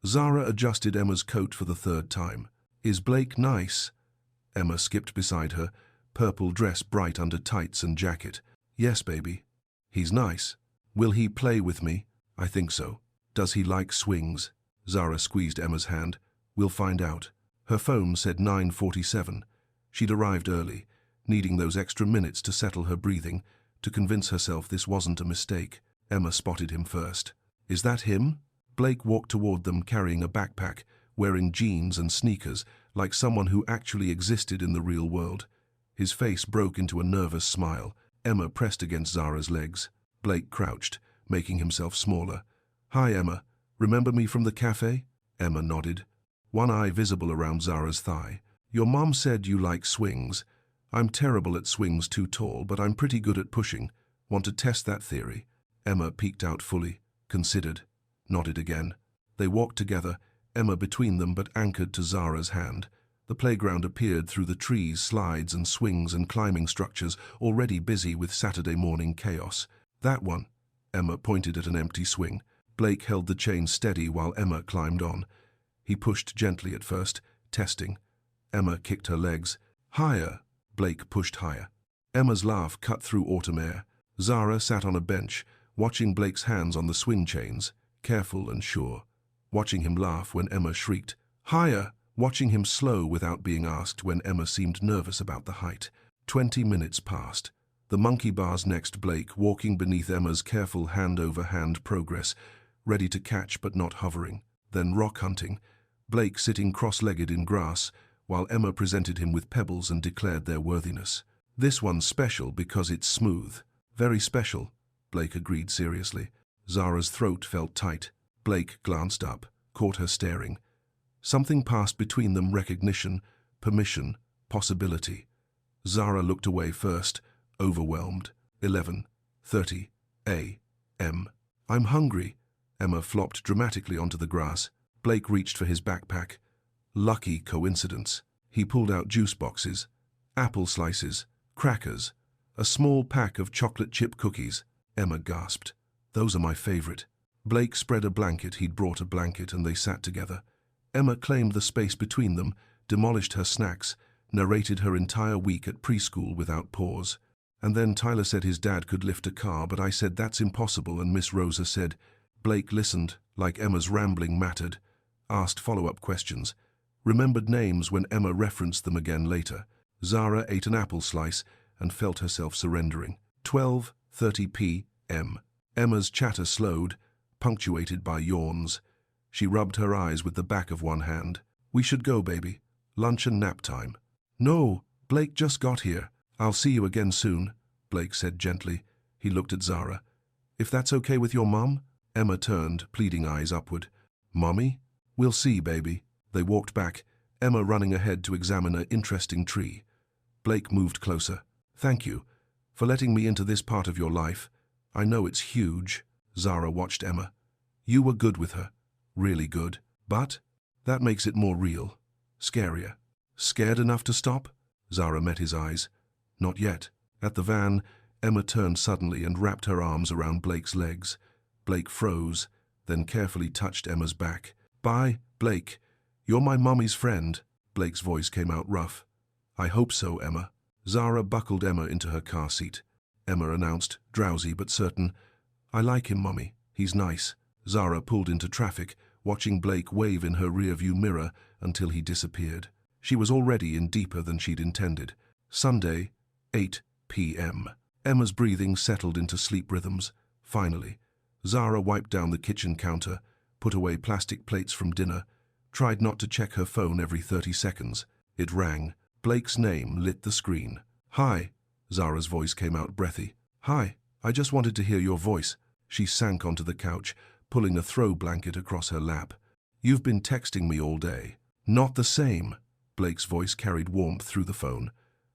Zara adjusted Emma's coat for the 3rd time. Is Blake nice? Emma skipped beside her, purple dress bright under tights and jacket. Yes, baby. He's nice. Will he play with me? I think so. Does he like swings? Zara squeezed Emma's hand. We'll find out. Her phone said 9:47. She'd arrived early, needing those extra minutes to settle her breathing, to convince herself this wasn't a mistake. Emma spotted him first. Is that him? Blake walked toward them carrying a backpack, wearing jeans and sneakers, like someone who actually existed in the real world. His face broke into a nervous smile. Emma pressed against Zara's legs. Blake crouched, making himself smaller. Hi, Emma. Remember me from the cafe? Emma nodded, one eye visible around Zara's thigh. Your mom said you like swings. I'm terrible at swings too tall, but I'm pretty good at pushing. Want to test that theory? Emma peeked out fully, considered, nodded again. They walked together, Emma between them but anchored to Zara's hand. The playground appeared through the trees, slides and swings and climbing structures, already busy with Saturday morning chaos. That one. Emma pointed at an empty swing. Blake held the chain steady while Emma climbed on. He pushed gently at first, testing. Emma kicked her legs. Higher. Blake pushed higher. Emma's laugh cut through autumn air. Zara sat on a bench, watching Blake's hands on the swing chains, careful and sure. Watching him laugh when Emma shrieked, "Higher!" Watching him slow without being asked when Emma seemed nervous about the height. 20 minutes passed. The monkey bars next, Blake walking beneath Emma's careful hand-over-hand progress, ready to catch but not hovering. Then rock hunting. Blake sitting cross-legged in grass, while Emma presented him with pebbles and declared their worthiness. "This one's special because it's smooth." "Very special," Blake agreed seriously. Zara's throat felt tight. Blake glanced up, caught her staring. Something passed between them, recognition, permission, possibility. Zara looked away first, overwhelmed. 11:30 a.m. "I'm hungry." Emma flopped dramatically onto the grass. Blake reached for his backpack. Lucky coincidence. He pulled out juice boxes, apple slices, crackers, a small pack of chocolate chip cookies. Emma gasped. "Those are my favorite." Blake spread a blanket. He'd brought a blanket and they sat together. Emma claimed the space between them, demolished her snacks, narrated her entire week at preschool without pause. "And then Tyler said his dad could lift a car, but I said that's impossible, and Miss Rosa said..." Blake listened, like Emma's rambling mattered, asked follow-up questions, remembered names when Emma referenced them again later. Zara ate an apple slice and felt herself surrendering. 12:30 p.m. Emma's chatter slowed, punctuated by yawns. She rubbed her eyes with the back of one hand. "We should go, baby. Lunch and nap time." "No, Blake just got here. I'll see you again soon," Blake said gently. He looked at Zara. "If that's okay with your mom?" Emma turned, pleading eyes upward. "Mommy? We'll see, baby." They walked back, Emma running ahead to examine an interesting tree. Blake moved closer. "Thank you for letting me into this part of your life. I know it's huge." Zara watched Emma. "You were good with her. Really good. But that makes it more real. Scarier." "Scared enough to stop?" Zara met his eyes. "Not yet." At the van, Emma turned suddenly and wrapped her arms around Blake's legs. Blake froze, then carefully touched Emma's back. "Bye, Blake. You're my mommy's friend." Blake's voice came out rough. "I hope so, Emma." Zara buckled Emma into her car seat. Emma announced, drowsy but certain, "I like him, Mommy. He's nice." Zara pulled into traffic, watching Blake wave in her rearview mirror until he disappeared. She was already in deeper than she'd intended. Sunday, 8 p.m. Emma's breathing settled into sleep rhythms. Finally, Zara wiped down the kitchen counter, put away plastic plates from dinner, tried not to check her phone every 30 seconds. It rang. Blake's name lit the screen. "Hi." Zara's voice came out breathy. "Hi, I just wanted to hear your voice." She sank onto the couch, pulling a throw blanket across her lap. "You've been texting me all day." "Not the same." Blake's voice carried warmth through the phone.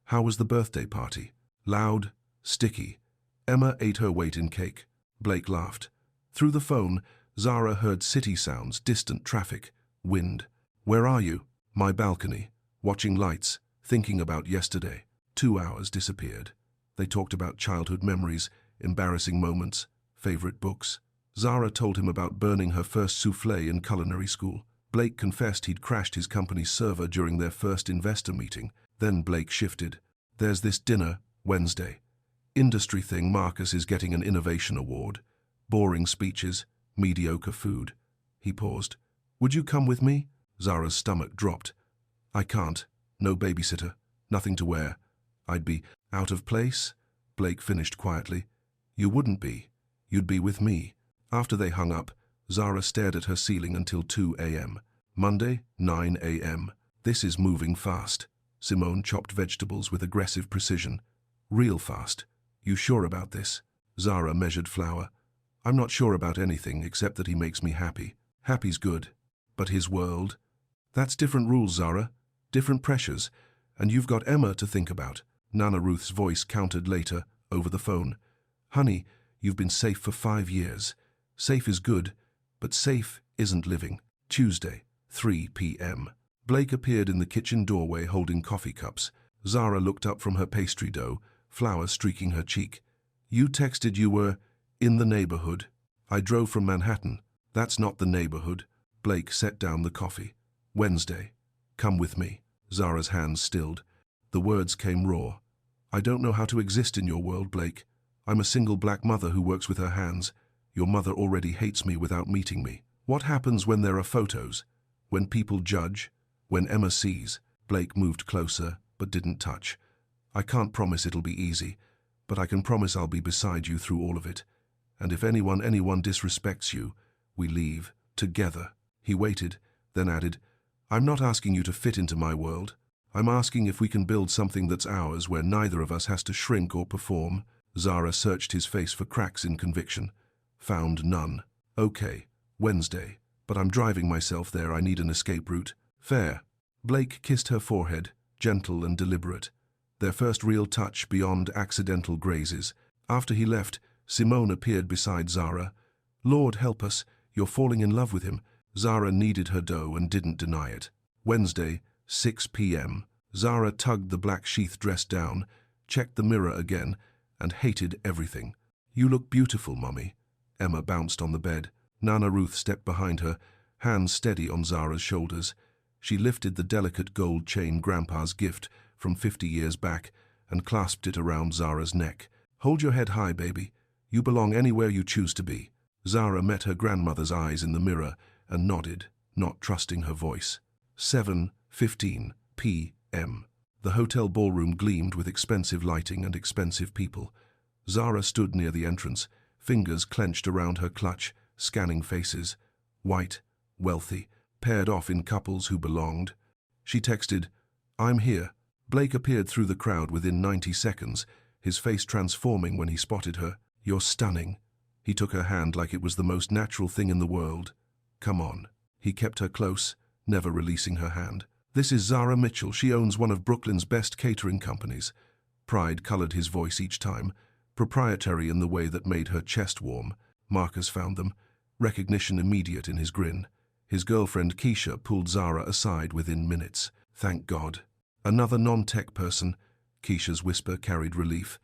"How was the birthday party?" "Loud, sticky." Emma ate her weight in cake. Blake laughed. Through the phone, Zara heard city sounds, distant traffic, wind. "Where are you?" "My balcony. Watching lights, thinking about yesterday." 2 hours disappeared. They talked about childhood memories, embarrassing moments, favorite books. Zara told him about burning her first souffle in culinary school. Blake confessed he'd crashed his company's server during their first investor meeting. Then Blake shifted. "There's this dinner, Wednesday. Industry thing. Marcus is getting an innovation award. Boring speeches, mediocre food." He paused. "Would you come with me?" Zara's stomach dropped. "I can't. No babysitter. Nothing to wear. I'd be out of place." Blake finished quietly. "You wouldn't be. You'd be with me." After they hung up, Zara stared at her ceiling until 2 a.m. Monday, 9 a.m. "This is moving fast." Simone chopped vegetables with aggressive precision. "Real fast. You sure about this?" Zara measured flour. "I'm not sure about anything except that he makes me happy." "Happy's good. But his world?" "That's different rules, Zara. Different pressures. And you've got Emma to think about." Nana Ruth's voice countered later, over the phone. Honey, you've been safe for 5 years. Safe is good, but safe isn't living. Tuesday, 3 p.m. Blake appeared in the kitchen doorway holding coffee cups. Zara looked up from her pastry dough, flour streaking her cheek. You texted you were in the neighborhood. I drove from Manhattan. That's not the neighborhood. Blake set down the coffee. Wednesday. Come with me. Zara's hands stilled. The words came raw. I don't know how to exist in your world, Blake. I'm a single black mother who works with her hands. Your mother already hates me without meeting me. What happens when there are photos? When people judge? When Emma sees? Blake moved closer, but didn't touch. I can't promise it'll be easy, but I can promise I'll be beside you through all of it. And if anyone disrespects you, we leave together. He waited, then added, I'm not asking you to fit into my world. I'm asking if we can build something that's ours where neither of us has to shrink or perform. Zara searched his face for cracks in conviction. Found none. Okay, Wednesday. But I'm driving myself there. I need an escape route. Fair. Blake kissed her forehead, gentle and deliberate. Their first real touch beyond accidental grazes. After he left, Simone appeared beside Zara. Lord help us, you're falling in love with him. Zara kneaded her dough and didn't deny it. Wednesday, 6 p.m. Zara tugged the black sheath dress down, checked the mirror again, and hated everything. You look beautiful, Mummy. Emma bounced on the bed. Nana Ruth stepped behind her, hands steady on Zara's shoulders. She lifted the delicate gold chain Grandpa's gift from 50 years back and clasped it around Zara's neck. Hold your head high, baby. You belong anywhere you choose to be. Zara met her grandmother's eyes in the mirror and nodded, not trusting her voice. 7:15 p.m. The hotel ballroom gleamed with expensive lighting and expensive people. Zara stood near the entrance, fingers clenched around her clutch, scanning faces. White, wealthy, paired off in couples who belonged. She texted, I'm here. Blake appeared through the crowd within 90 seconds, his face transforming when he spotted her. You're stunning. He took her hand like it was the most natural thing in the world. Come on. He kept her close, never releasing her hand. This is Zara Mitchell. She owns one of Brooklyn's best catering companies. Pride colored his voice each time, proprietary in the way that made her chest warm. Marcus found them, recognition immediate in his grin. His girlfriend Keisha pulled Zara aside within minutes. Thank God. Another non-tech person. Keisha's whisper carried relief.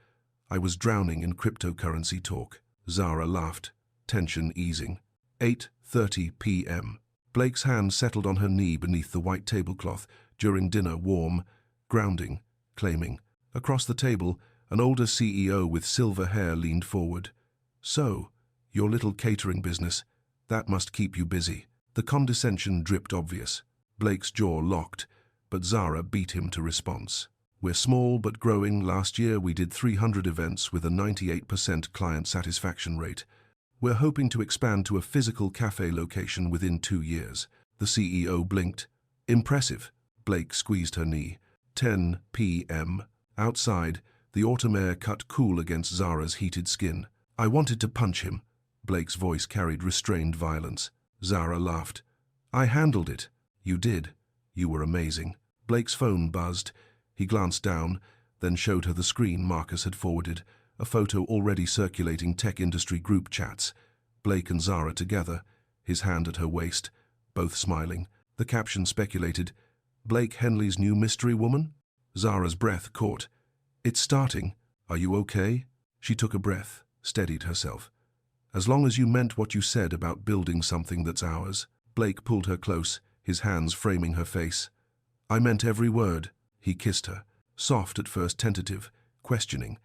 I was drowning in cryptocurrency talk. Zara laughed, tension easing. 8:30 p.m. Blake's hand settled on her knee beneath the white tablecloth, during dinner warm, grounding, claiming. Across the table, an older CEO with silver hair leaned forward. So, your little catering business, that must keep you busy. The condescension dripped obvious. Blake's jaw locked, but Zara beat him to response. We're small but growing. Last year we did 300 events with a 98% client satisfaction rate. We're hoping to expand to a physical cafe location within 2 years. The CEO blinked. Impressive. Blake squeezed her knee. 10 p.m. Outside, the autumn air cut cool against Zara's heated skin. I wanted to punch him. Blake's voice carried restrained violence. Zara laughed. I handled it. You did. You were amazing. Blake's phone buzzed. He glanced down, then showed her the screen Marcus had forwarded, a photo already circulating tech industry group chats. Blake and Zara together, his hand at her waist, both smiling. The caption speculated, Blake Henley's new mystery woman? Zara's breath caught. It's starting. Are you okay? She took a breath, steadied herself. As long as you meant what you said about building something that's ours. Blake pulled her close, his hands framing her face. I meant every word. He kissed her, soft at first, tentative, questioning.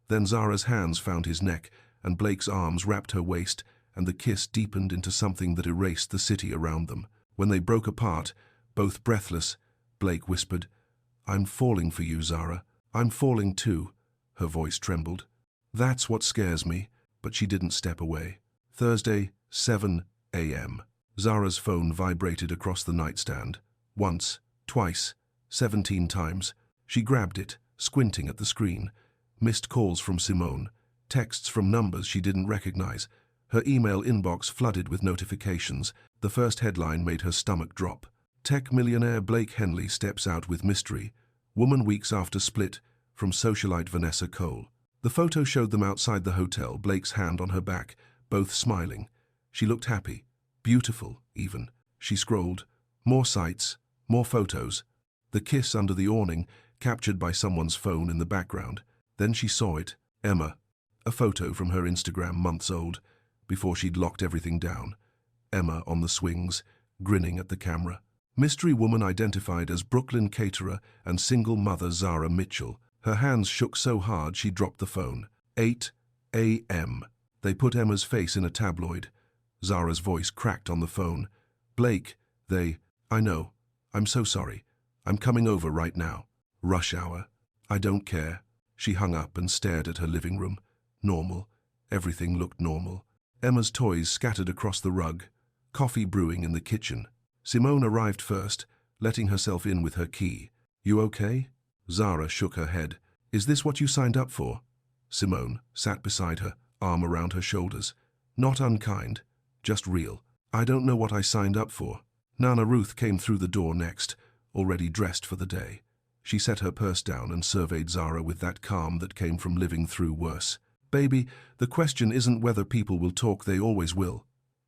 Then Zara's hands found his neck, and Blake's arms wrapped her waist, and the kiss deepened into something that erased the city around them. When they broke apart, both breathless, Blake whispered, I'm falling for you, Zara. I'm falling too. Her voice trembled. That's what scares me. But she didn't step away. Thursday, 7 a.m. Zara's phone vibrated across the nightstand. Once, twice, 17 times. She grabbed it, squinting at the screen. Missed calls from Simone, texts from numbers she didn't recognize. Her email inbox flooded with notifications. The first headline made her stomach drop. Tech millionaire Blake Henley steps out with mystery. Woman weeks after split from socialite Vanessa Cole. The photo showed them outside the hotel, Blake's hand on her back, both smiling. She looked happy, beautiful, even. She scrolled. More sights, more photos. The kiss under the awning, captured by someone's phone in the background. Then she saw it. Emma. A photo from her Instagram, months old, before she'd locked everything down. Emma on the swings, grinning at the camera. Mystery woman identified as Brooklyn caterer and single mother Zara Mitchell. Her hands shook so hard she dropped the phone. 8 a.m. They put Emma's face in a tabloid. Zara's voice cracked on the phone. Blake, I know. I'm so sorry. I'm coming over right now. Rush hour. I don't care. She hung up and stared at her living room. Normal. Everything looked normal. Emma's toys scattered across the rug. Coffee brewing in the kitchen. Simone arrived first, letting herself in with her key. You okay? Zara shook her head. Is this what you signed up for? Simone sat beside her, arm around her shoulders. Not unkind, just real. I don't know what I signed up for. Nana Ruth came through the door next, already dressed for the day. She set her purse down and surveyed Zara with that calm that came from living through worse. Baby, the question isn't whether people will talk, they always will.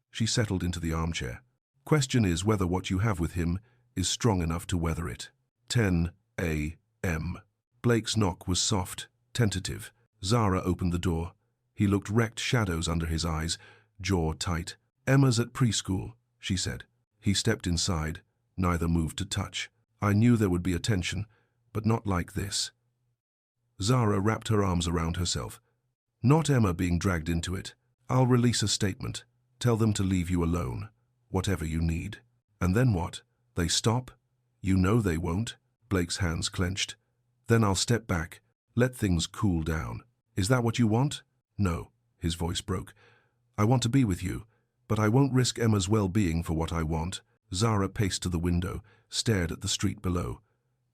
She settled into the armchair. Question is whether what you have with him is strong enough to weather it. 10 a.m. Blake's knock was soft, tentative. Zara opened the door. He looked wrecked, shadows under his eyes, jaw tight. Emma's at preschool, she said. He stepped inside. Neither moved to touch. I knew there would be a tension, but not like this. Zara wrapped her arms around herself. Not Emma being dragged into it. I'll release a statement. Tell them to leave you alone. Whatever you need. And then what? They stop? You know they won't. Blake's hands clenched. Then I'll step back. Let things cool down. Is that what you want? No. His voice broke. I want to be with you, but I won't risk Emma's well-being for what I want. Zara paced to the window, stared at the street below.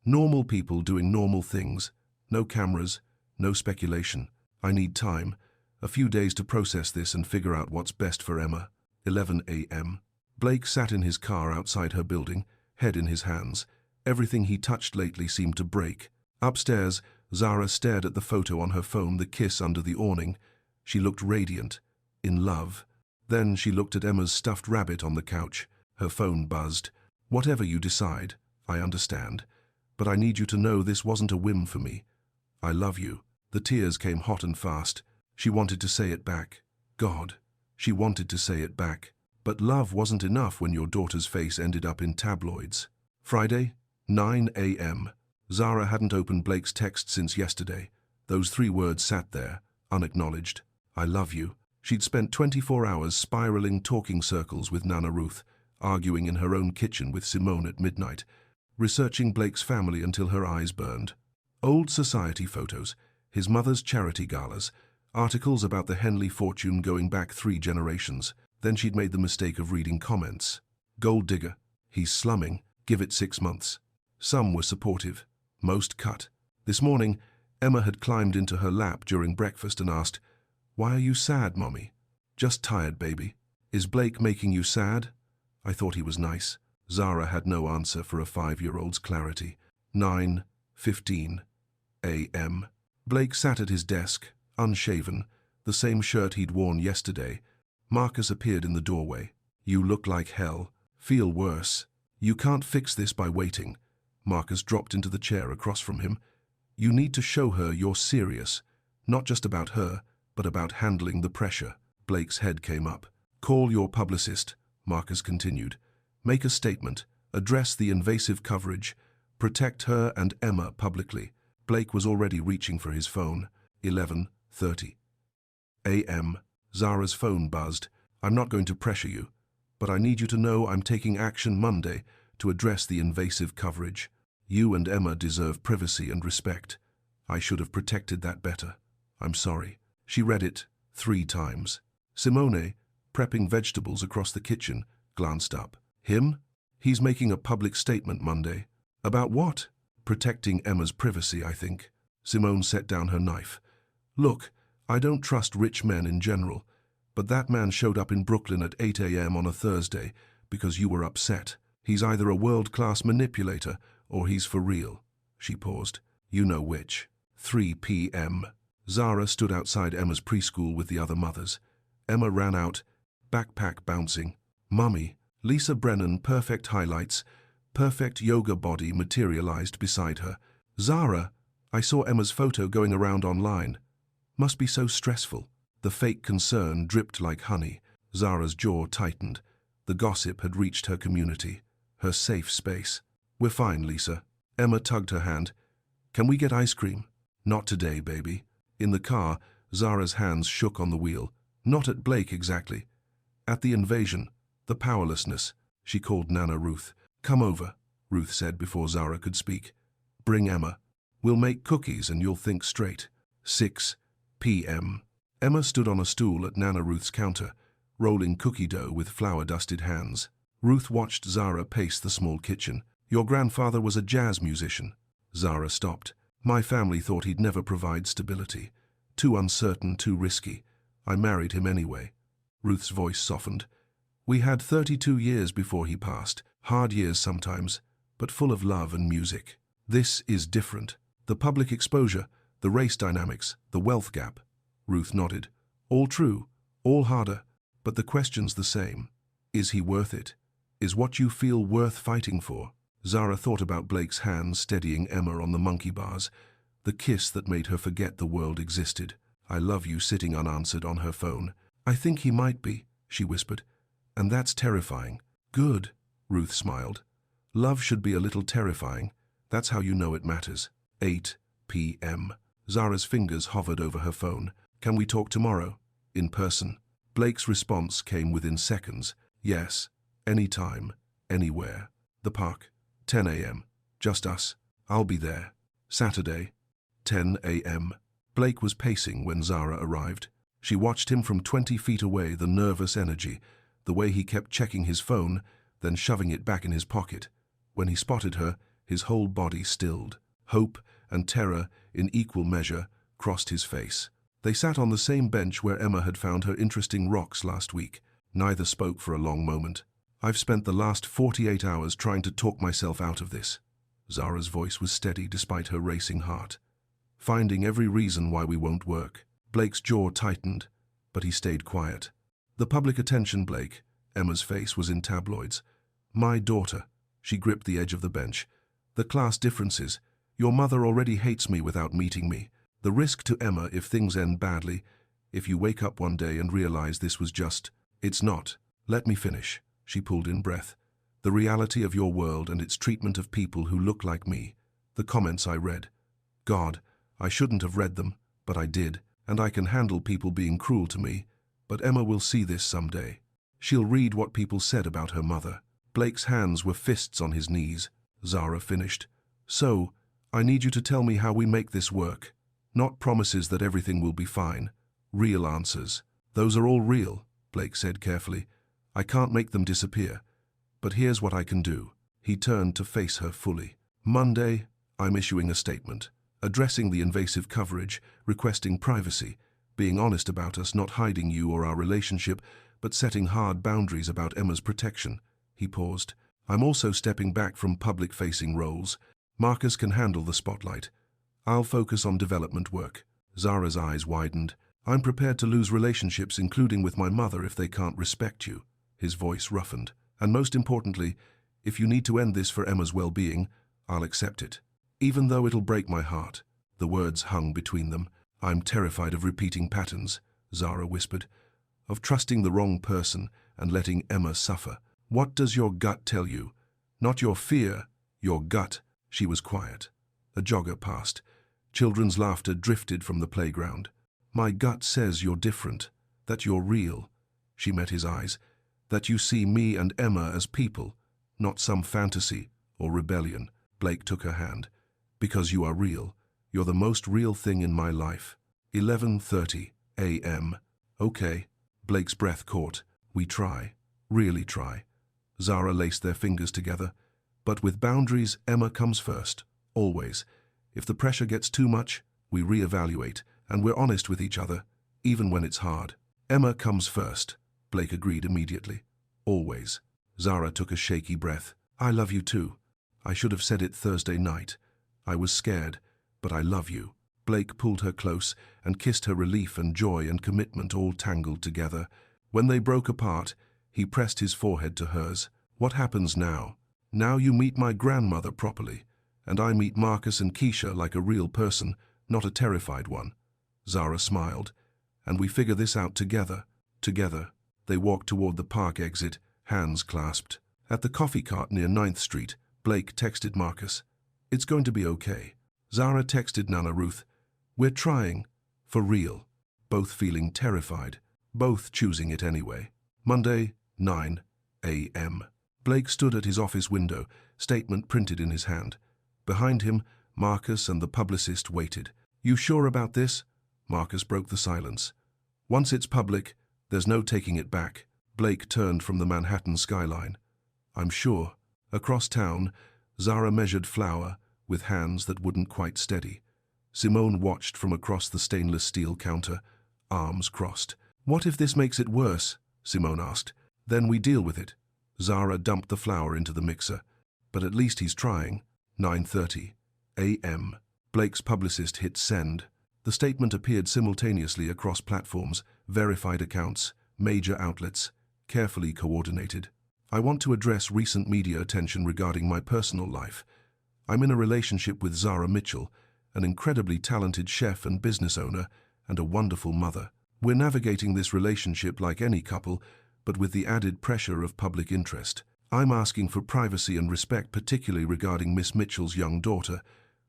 Normal people doing normal things. No cameras, no speculation. I need time. A few days to process this and figure out what's best for Emma. 11 a.m. Blake sat in his car outside her building, head in his hands. Everything he touched lately seemed to break. Upstairs, Zara stared at the photo on her phone, the kiss under the awning. She looked radiant, in love. Then she looked at Emma's stuffed rabbit on the couch. Her phone buzzed. Whatever you decide, I understand. But I need you to know this wasn't a whim for me. I love you. The tears came hot and fast. She wanted to say it back. God, she wanted to say it back. But love wasn't enough when your daughter's face ended up in tabloids. Friday, 9 a.m. Zara hadn't opened Blake's text since yesterday. Those 3 words sat there, unacknowledged. I love you. She'd spent 24 hours spiraling talking circles with Nana Ruth, arguing in her own kitchen with Simone at midnight, researching Blake's family until her eyes burned. Old society photos, his mother's charity galas, articles about the Henley fortune going back 3 generations. Then she'd made the mistake of reading comments. Gold digger. He's slumming. Give it 6 months. Some were supportive. Most cut. This morning, Emma had climbed into her lap during breakfast and asked, Why are you sad, Mommy? Just tired, baby. Is Blake making you sad? I thought he was nice. Zara had no answer for a 5-year-old's clarity. 9:15 a.m. Blake sat at his desk, unshaven, the same shirt he'd worn yesterday. Marcus appeared in the doorway. You look like hell. Feel worse. You can't fix this by waiting. Marcus dropped into the chair across from him. You need to show her you're serious. Not just about her, but about handling the pressure. Blake's head came up. Call your publicist, Marcus continued. Make a statement. Address the invasive coverage. Protect her and Emma publicly. Blake was already reaching for his phone. 11:30 a.m. Zara's phone buzzed. I'm not going to pressure you, but I need you to know I'm taking action Monday to address the invasive coverage. You and Emma deserve privacy and respect. I should have protected that better. I'm sorry. She read it 3 times. Simone, prepping vegetables across the kitchen, glanced up. Him? He's making a public statement Monday. About what? Protecting Emma's privacy, I think. Simone set down her knife. Look, I don't trust rich men in general, but that man showed up in Brooklyn at 8 a.m. on a Thursday because you were upset. He's either a world-class manipulator or he's for real. She paused. You know which. 3 p.m. Zara stood outside Emma's preschool with the other mothers. Emma ran out, backpack bouncing. Mummy, Lisa Brennan, perfect highlights, perfect yoga body materialized beside her. Zara, I saw Emma's photo going around online. Must be so stressful. The fake concern dripped like honey. Zara's jaw tightened. The gossip had reached her community, her safe space. We're fine, Lisa. Emma tugged her hand. Can we get ice cream? Not today, baby. In the car, Zara's hands shook on the wheel. Not at Blake exactly. At the invasion, the powerlessness. She called Nana Ruth. Come over, Ruth said before Zara could speak. Bring Emma. We'll make cookies and you'll think straight. 6 p.m. Emma stood on a stool at Nana Ruth's counter, rolling cookie dough with flour-dusted hands. Ruth watched Zara pace the small kitchen. Your grandfather was a jazz musician. Zara stopped. My family thought he'd never provide stability. Too uncertain, too risky. I married him anyway. Ruth's voice softened. We had 32 years before he passed. Hard years sometimes, but full of love and music. This is different. The public exposure, the race dynamics, the wealth gap. Ruth nodded. All true, all harder, but the question's the same. Is he worth it? Is what you feel worth fighting for? Zara thought about Blake's hands steadying Emma on the monkey bars, the kiss that made her forget the world existed. I love you sitting unanswered on her phone. I think he might be, she whispered. And that's terrifying. Good, Ruth smiled. Love should be a little terrifying. That's how you know it matters. 8 p.m. Zara's fingers hovered over her phone. Can we talk tomorrow? In person. Blake's response came within seconds. Yes, anytime, anywhere. The park. 10 a.m. Just us. I'll be there. Saturday. 10 a.m. Blake was pacing when Zara arrived. She watched him from 20 feet away, the nervous energy, the way he kept checking his phone, then shoving it back in his pocket. When he spotted her, his whole body stilled. Hope and terror, in equal measure, crossed his face. They sat on the same bench where Emma had found her interesting rocks last week. Neither spoke for a long moment. I've spent the last 48 hours trying to talk myself out of this. Zara's voice was steady despite her racing heart. Finding every reason why we won't work. Blake's jaw tightened, but he stayed quiet. The public attention, Blake. Emma's face was in tabloids. My daughter. She gripped the edge of the bench. The class differences. Your mother already hates me without meeting me. The risk to Emma if things end badly. If you wake up one day and realize this was just... It's not. Let me finish. She pulled in breath. The reality of your world and its treatment of people who look like me. The comments I read. God, I shouldn't have read them, but I did, and I can handle people being cruel to me. But Emma will see this someday. She'll read what people said about her mother. Blake's hands were fists on his knees. Zara finished. So, I need you to tell me how we make this work. Not promises that everything will be fine. Real answers. Those are all real, Blake said carefully. I can't make them disappear. But here's what I can do. He turned to face her fully. Monday, I'm issuing a statement, addressing the invasive coverage, requesting privacy, being honest about us, not hiding you or our relationship, but setting hard boundaries about Emma's protection. He paused. I'm also stepping back from public-facing roles. Marcus can handle the spotlight. I'll focus on development work. Zara's eyes widened. I'm prepared to lose relationships, including with my mother, if they can't respect you. His voice roughened. And most importantly, if you need to end this for Emma's well-being, I'll accept it. Even though it'll break my heart. The words hung between them. I'm terrified of repeating patterns, Zara whispered. Of trusting the wrong person and letting Emma suffer. What does your gut tell you? Not your fear, your gut. She was quiet. A jogger passed. Children's laughter drifted from the playground. My gut says you're different, that you're real. She met his eyes. That you see me and Emma as people, not some fantasy or rebellion. Blake took her hand. Because you are real. You're the most real thing in my life. 11:30 a.m. Okay. Blake's breath caught. We try. Really try. Zara laced their fingers together. But with boundaries, Emma comes first. Always. If the pressure gets too much, we reevaluate, and we're honest with each other, even when it's hard. Emma comes first. Blake agreed immediately. Always. Zara took a shaky breath. I love you too. I should have said it Thursday night. I was scared, but I love you. Blake pulled her close and kissed her, relief and joy and commitment all tangled together. When they broke apart, he pressed his forehead to hers. What happens now? Now you meet my grandmother properly, and I meet Marcus and Keisha like a real person, not a terrified one. Zara smiled. And we figure this out together. Together. They walked toward the park exit, hands clasped. At the coffee cart near 9th Street, Blake texted Marcus. It's going to be okay. Zara texted Nana Ruth. We're trying. For real. Both feeling terrified. Both choosing it anyway. Monday, 9 a.m. Blake stood at his office window, statement printed in his hand. Behind him, Marcus and the publicist waited. You sure about this? Marcus broke the silence. Once it's public, there's no taking it back. Blake turned from the Manhattan skyline. I'm sure. Across town, Zara measured flour with hands that wouldn't quite steady. Simone watched from across the stainless steel counter, arms crossed. What if this makes it worse? Simone asked. Then we deal with it. Zara dumped the flour into the mixer. But at least he's trying. 9:30 a.m. Blake's publicist hit send. The statement appeared simultaneously across platforms, verified accounts, major outlets, carefully coordinated. I want to address recent media attention regarding my personal life. I'm in a relationship with Zara Mitchell, an incredibly talented chef and business owner, and a wonderful mother. We're navigating this relationship like any couple, but with the added pressure of public interest. I'm asking for privacy and respect, particularly regarding Miss Mitchell's young daughter,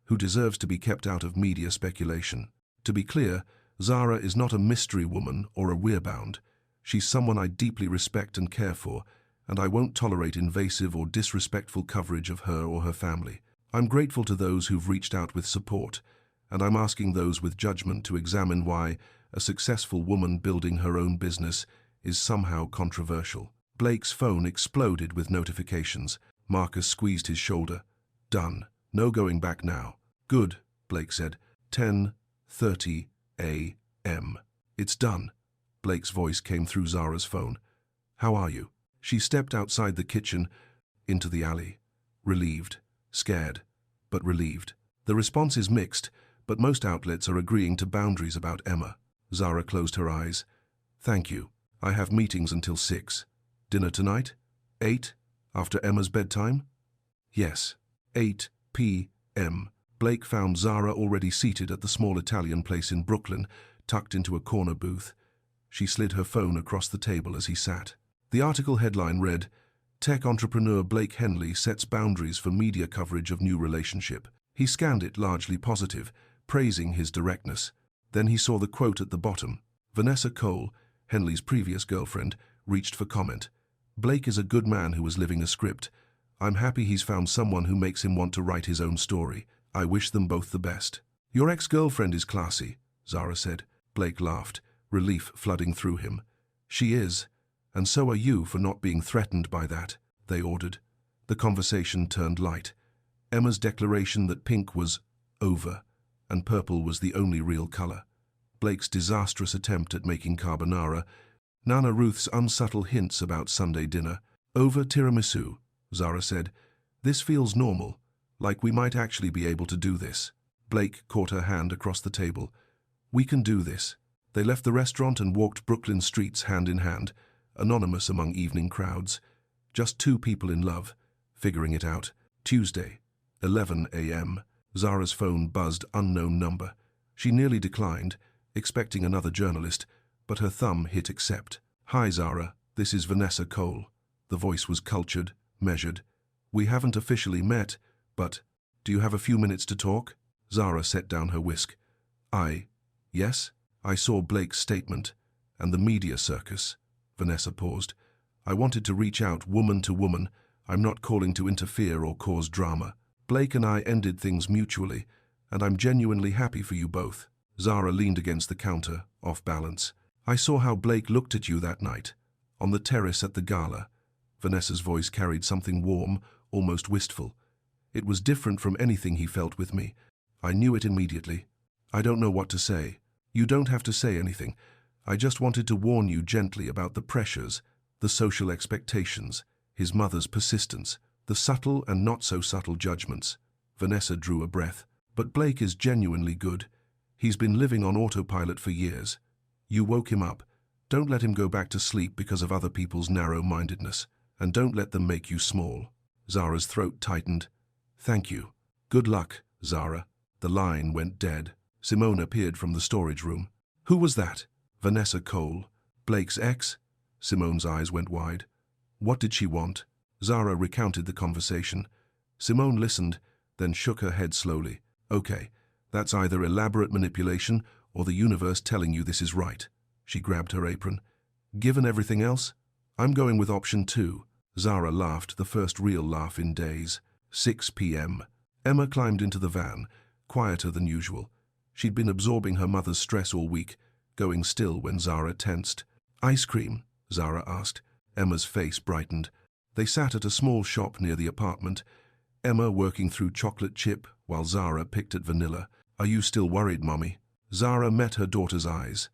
who deserves to be kept out of media speculation. To be clear, Zara is not a mystery woman or a weirbound. She's someone I deeply respect and care for, and I won't tolerate invasive or disrespectful coverage of her or her family. I'm grateful to those who've reached out with support, and I'm asking those with judgment to examine why a successful woman building her own business is somehow controversial. Blake's phone exploded with notifications. Marcus squeezed his shoulder. Done. No going back now. Good, Blake said. 10:30 a.m. It's done. Blake's voice came through Zara's phone. How are you? She stepped outside the kitchen, into the alley. Relieved. Scared. But relieved. The response is mixed, but most outlets are agreeing to boundaries about Emma. Zara closed her eyes. Thank you. I have meetings until 6. Dinner tonight? 8? After Emma's bedtime? Yes. 8 p.m. Blake found Zara already seated at the small Italian place in Brooklyn, tucked into a corner booth. She slid her phone across the table as he sat. The article headline read, Tech entrepreneur Blake Henley sets boundaries for media coverage of new relationship. He scanned it, largely positive, praising his directness. Then he saw the quote at the bottom. Vanessa Cole, Henley's previous girlfriend, reached for comment. Blake is a good man who is living a script. I'm happy he's found someone who makes him want to write his own story. I wish them both the best. Your ex-girlfriend is classy, Zara said. Blake laughed, relief flooding through him. She is, and so are you for not being threatened by that, they ordered. The conversation turned light. Emma's declaration that pink was over, and purple was the only real color. Blake's disastrous attempt at making carbonara, Nana Ruth's unsubtle hints about Sunday dinner. Over tiramisu, Zara said. This feels normal, like we might actually be able to do this. Blake caught her hand across the table. We can do this. They left the restaurant and walked Brooklyn streets hand in hand, anonymous among evening crowds. Just two people in love, figuring it out. Tuesday, 11 a.m. Zara's phone buzzed, unknown number. She nearly declined, expecting another journalist, but her thumb hit accept. Hi Zara, this is Vanessa Cole. The voice was cultured, measured. We haven't officially met, but do you have a few minutes to talk? Zara set down her whisk. Yes? I saw Blake's statement, and the media circus. Vanessa paused. I wanted to reach out woman to woman. I'm not calling to interfere or cause drama. Blake and I ended things mutually, and I'm genuinely happy for you both. Zara leaned against the counter, off balance. I saw how Blake looked at you that night, on the terrace at the gala. Vanessa's voice carried something warm, almost wistful. It was different from anything he felt with me. I knew it immediately. I don't know what to say. You don't have to say anything. I just wanted to warn you gently about the pressures, the social expectations, his mother's persistence, the subtle and not so subtle judgments. Vanessa drew a breath. But Blake is genuinely good. He's been living on autopilot for years. You woke him up. Don't let him go back to sleep because of other people's narrow-mindedness. And don't let them make you small. Zara's throat tightened. Thank you. Good luck, Zara. The line went dead. Simone appeared from the storage room. Who was that? Vanessa Cole. Blake's ex? Simone's eyes went wide. What did she want? Zara recounted the conversation. Simone listened, then shook her head slowly. Okay, that's either elaborate manipulation or the universe telling you this is right. She grabbed her apron. Given everything else, I'm going with option 2. Zara laughed, the first real laugh in days. 6 p.m. Emma climbed into the van, quieter than usual. She'd been absorbing her mother's stress all week, going still when Zara tensed. Ice cream? Zara asked. Emma's face brightened. They sat at a small shop near the apartment, Emma working through chocolate chip while Zara picked at vanilla. Are you still worried, Mommy? Zara met her daughter's eyes.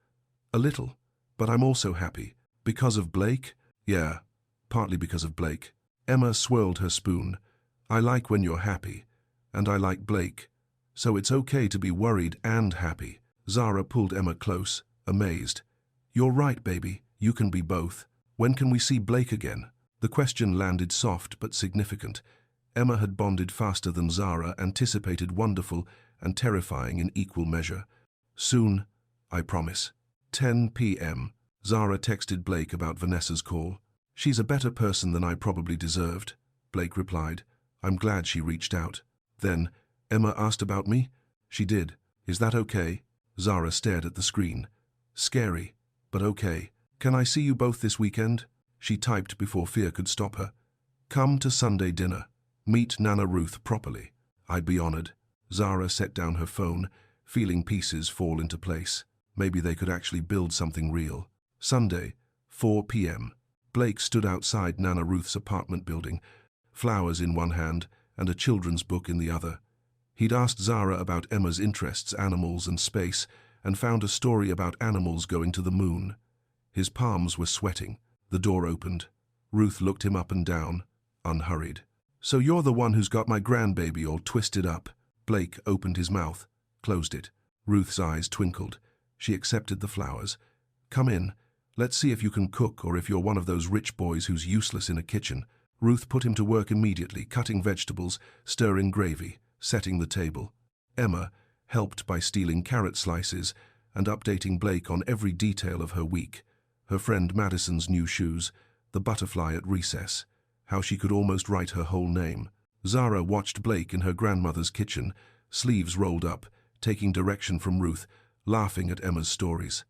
A little, but I'm also happy. Because of Blake? Yeah, partly because of Blake. Emma swirled her spoon. I like when you're happy, and I like Blake. So it's okay to be worried and happy. Zara pulled Emma close, amazed. You're right, baby. You can be both. When can we see Blake again? The question landed soft but significant. Emma had bonded faster than Zara, anticipated wonderful and terrifying in equal measure. Soon, I promise. 10 p.m. Zara texted Blake about Vanessa's call. She's a better person than I probably deserved, Blake replied. I'm glad she reached out. Then, Emma asked about me? She did. Is that okay? Zara stared at the screen. Scary, but okay. Can I see you both this weekend? She typed before fear could stop her. Come to Sunday dinner. Meet Nana Ruth properly. I'd be honored. Zara set down her phone, feeling pieces fall into place. Maybe they could actually build something real. Sunday, 4 p.m. Blake stood outside Nana Ruth's apartment building, flowers in one hand and a children's book in the other. He'd asked Zara about Emma's interests, animals and space, and found a story about animals going to the moon. His palms were sweating. The door opened. Ruth looked him up and down, unhurried. So you're the one who's got my grandbaby all twisted up. Blake opened his mouth, closed it. Ruth's eyes twinkled. She accepted the flowers. Come in. Let's see if you can cook or if you're one of those rich boys who's useless in a kitchen. Ruth put him to work immediately, cutting vegetables, stirring gravy, setting the table. Emma helped by stealing carrot slices and updating Blake on every detail of her week. Her friend Madison's new shoes, the butterfly at recess, how she could almost write her whole name. Zara watched Blake in her grandmother's kitchen, sleeves rolled up, taking direction from Ruth, laughing at Emma's stories.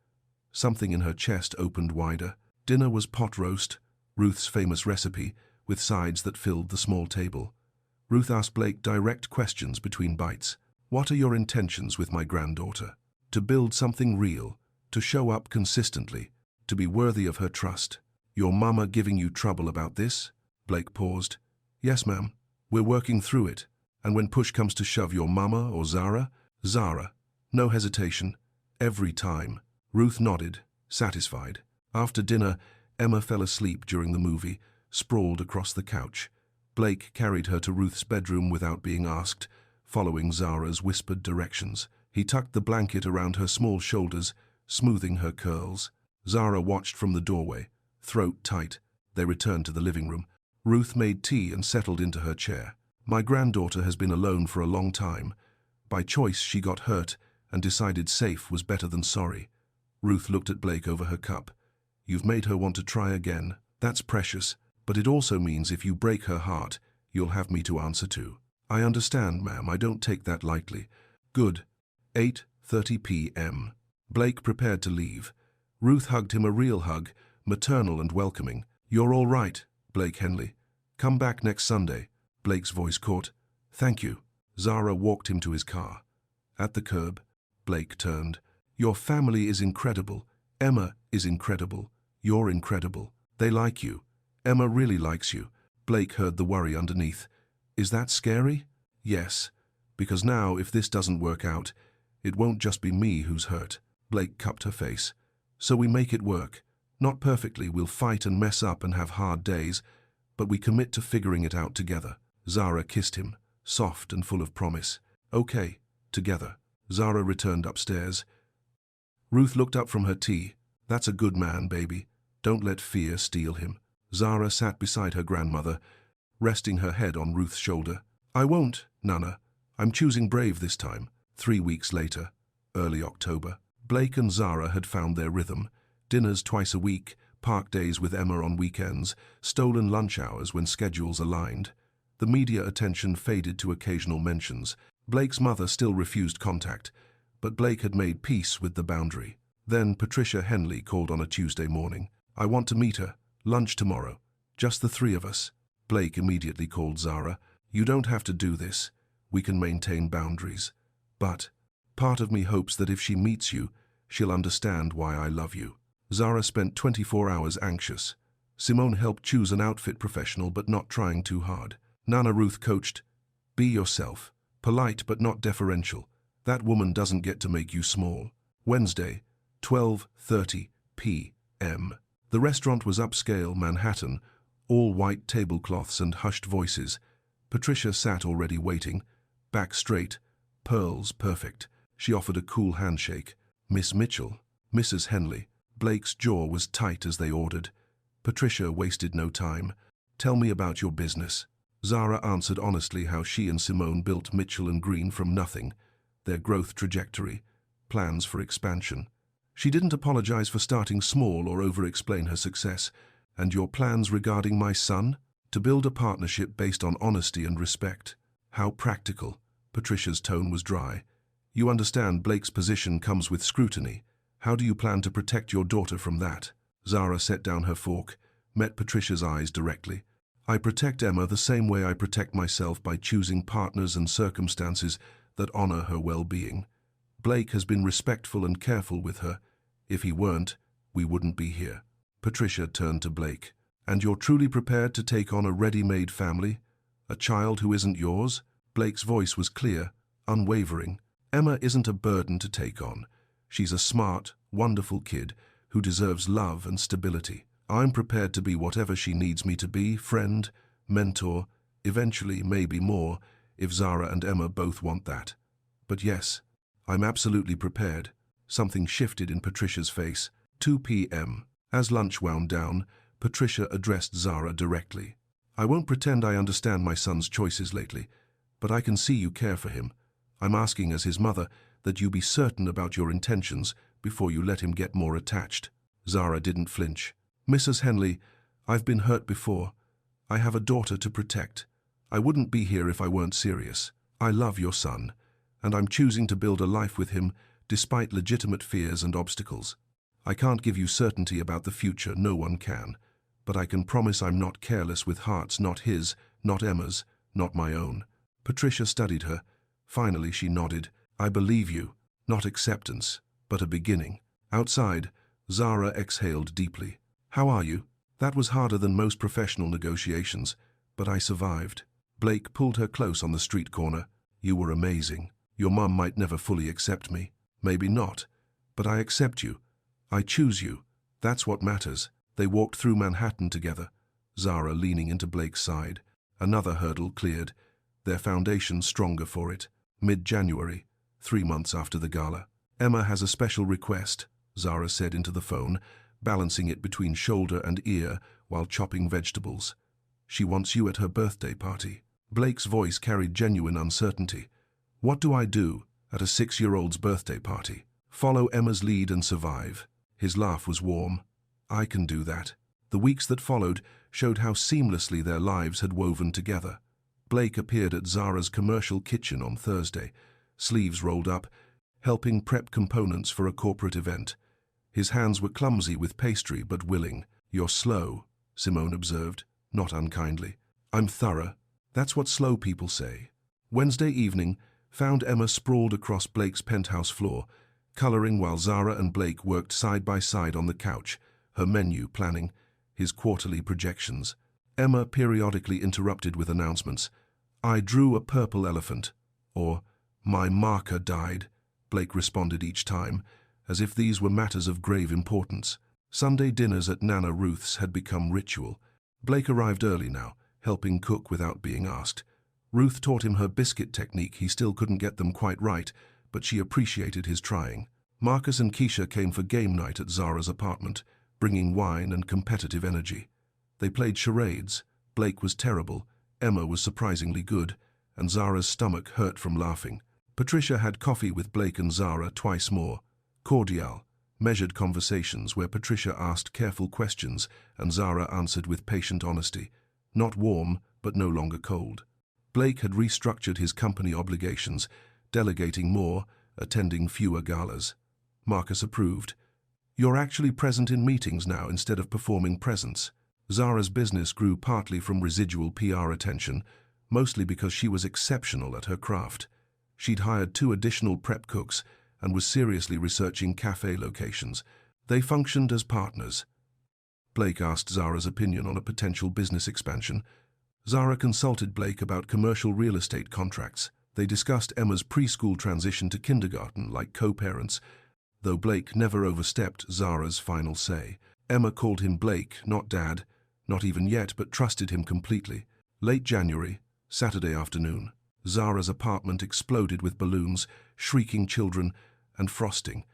Something in her chest opened wider. Dinner was pot roast, Ruth's famous recipe, with sides that filled the small table. Ruth asked Blake direct questions between bites. What are your intentions with my granddaughter? To build something real, to show up consistently, to be worthy of her trust. Your mama giving you trouble about this? Blake paused. Yes, ma'am. We're working through it. And when push comes to shove, your mama or Zara? Zara. No hesitation. Every time. Ruth nodded, satisfied. After dinner, Emma fell asleep during the movie, sprawled across the couch. Blake carried her to Ruth's bedroom without being asked, following Zara's whispered directions. He tucked the blanket around her small shoulders, smoothing her curls. Zara watched from the doorway, throat tight. They returned to the living room. Ruth made tea and settled into her chair. My granddaughter has been alone for a long time. By choice, she got hurt and decided safe was better than sorry. Ruth looked at Blake over her cup. You've made her want to try again. That's precious, but it also means if you break her heart, you'll have me to answer to. I understand, ma'am. I don't take that lightly. Good. 8:30 p.m. Blake prepared to leave. Ruth hugged him, a real hug, maternal and welcoming. You're all right, Blake Henley. Come back next Sunday. Blake's voice caught. Thank you. Zara walked him to his car. At the curb, Blake turned. Your family is incredible. Emma is incredible. You're incredible. They like you. Emma really likes you. Blake heard the worry underneath. Is that scary? Yes. Because now, if this doesn't work out, it won't just be me who's hurt. Blake cupped her face. So we make it work. Not perfectly, we'll fight and mess up and have hard days, but we commit to figuring it out together. Zara kissed him, soft and full of promise. Okay, together. Zara returned upstairs. Ruth looked up from her tea. That's a good man, baby. Don't let fear steal him. Zara sat beside her grandmother, resting her head on Ruth's shoulder. I won't, Nana. I'm choosing brave this time. 3 weeks later, early October. Blake and Zara had found their rhythm. Dinners twice a week, park days with Emma on weekends, stolen lunch hours when schedules aligned. The media attention faded to occasional mentions. Blake's mother still refused contact, but Blake had made peace with the boundary. Then Patricia Henley called on a Tuesday morning. I want to meet her. Lunch tomorrow. Just the 3 of us. Blake immediately called Zara. You don't have to do this. We can maintain boundaries. But part of me hopes that if she meets you, she'll understand why I love you. Zara spent 24 hours anxious. Simone helped choose an outfit professional but not trying too hard. Nana Ruth coached, be yourself, polite but not deferential. That woman doesn't get to make you small. Wednesday, 12:30 p.m. The restaurant was upscale Manhattan, all white tablecloths and hushed voices. Patricia sat already waiting, back straight, pearls perfect. She offered a cool handshake. Miss Mitchell, Mrs. Henley. Blake's jaw was tight as they ordered. Patricia wasted no time. Tell me about your business. Zara answered honestly how she and Simone built Mitchell & Green from nothing, their growth trajectory, plans for expansion. She didn't apologize for starting small or over-explain her success. And your plans regarding my son? To build a partnership based on honesty and respect. How practical. Patricia's tone was dry. You understand Blake's position comes with scrutiny. How do you plan to protect your daughter from that? Zara set down her fork, met Patricia's eyes directly. I protect Emma the same way I protect myself by choosing partners and circumstances that honor her well-being. Blake has been respectful and careful with her. If he weren't, we wouldn't be here. Patricia turned to Blake. And you're truly prepared to take on a ready-made family? A child who isn't yours? Blake's voice was clear, unwavering. Emma isn't a burden to take on. She's a smart, wonderful kid who deserves love and stability. I'm prepared to be whatever she needs me to be, friend, mentor, eventually maybe more, if Zara and Emma both want that. But yes, I'm absolutely prepared. Something shifted in Patricia's face. 2 p.m. As lunch wound down, Patricia addressed Zara directly. I won't pretend I understand my son's choices lately, but I can see you care for him. I'm asking as his mother that you be certain about your intentions before you let him get more attached. Zara didn't flinch. Mrs. Henley, I've been hurt before. I have a daughter to protect. I wouldn't be here if I weren't serious. I love your son, and I'm choosing to build a life with him despite legitimate fears and obstacles. I can't give you certainty about the future, no one can, but I can promise I'm not careless with hearts not his, not Emma's, not my own. Patricia studied her. Finally she nodded. I believe you. Not acceptance, but a beginning. Outside, Zara exhaled deeply. How are you? That was harder than most professional negotiations, but I survived. Blake pulled her close on the street corner. You were amazing. Your mum might never fully accept me. Maybe not, but I accept you. I choose you. That's what matters. They walked through Manhattan together, Zara leaning into Blake's side. Another hurdle cleared, their foundation stronger for it. Mid-January, 3 months after the gala. Emma has a special request, Zara said into the phone, balancing it between shoulder and ear while chopping vegetables. She wants you at her birthday party. Blake's voice carried genuine uncertainty. What do I do at a 6-year-old's birthday party? Follow Emma's lead and survive. His laugh was warm. I can do that. The weeks that followed showed how seamlessly their lives had woven together. Blake appeared at Zara's commercial kitchen on Thursday, sleeves rolled up, helping prep components for a corporate event. His hands were clumsy with pastry but willing. You're slow, Simone observed, not unkindly. I'm thorough. That's what slow people say. Wednesday evening found Emma sprawled across Blake's penthouse floor, coloring while Zara and Blake worked side by side on the couch, her menu planning, his quarterly projections. Emma periodically interrupted with announcements. I drew a purple elephant, or my marker died, Blake responded each time, as if these were matters of grave importance. Sunday dinners at Nana Ruth's had become ritual. Blake arrived early now, helping cook without being asked. Ruth taught him her biscuit technique. He still couldn't get them quite right, but she appreciated his trying. Marcus and Keisha came for game night at Zara's apartment, bringing wine and competitive energy. They played charades. Blake was terrible, Emma was surprisingly good, and Zara's stomach hurt from laughing. Patricia had coffee with Blake and Zara twice more. Cordial, measured conversations where Patricia asked careful questions and Zara answered with patient honesty. Not warm, but no longer cold. Blake had restructured his company obligations, delegating more, attending fewer galas. Marcus approved. You're actually present in meetings now instead of performing presence. Zara's business grew partly from residual PR attention, mostly because she was exceptional at her craft. She'd hired 2 additional prep cooks and was seriously researching cafe locations. They functioned as partners. Blake asked Zara's opinion on a potential business expansion. Zara consulted Blake about commercial real estate contracts. They discussed Emma's preschool transition to kindergarten like co-parents, though Blake never overstepped Zara's final say. Emma called him Blake, not Dad, not even yet, but trusted him completely. Late January, Saturday afternoon. Zara's apartment exploded with balloons, shrieking children, and frosting.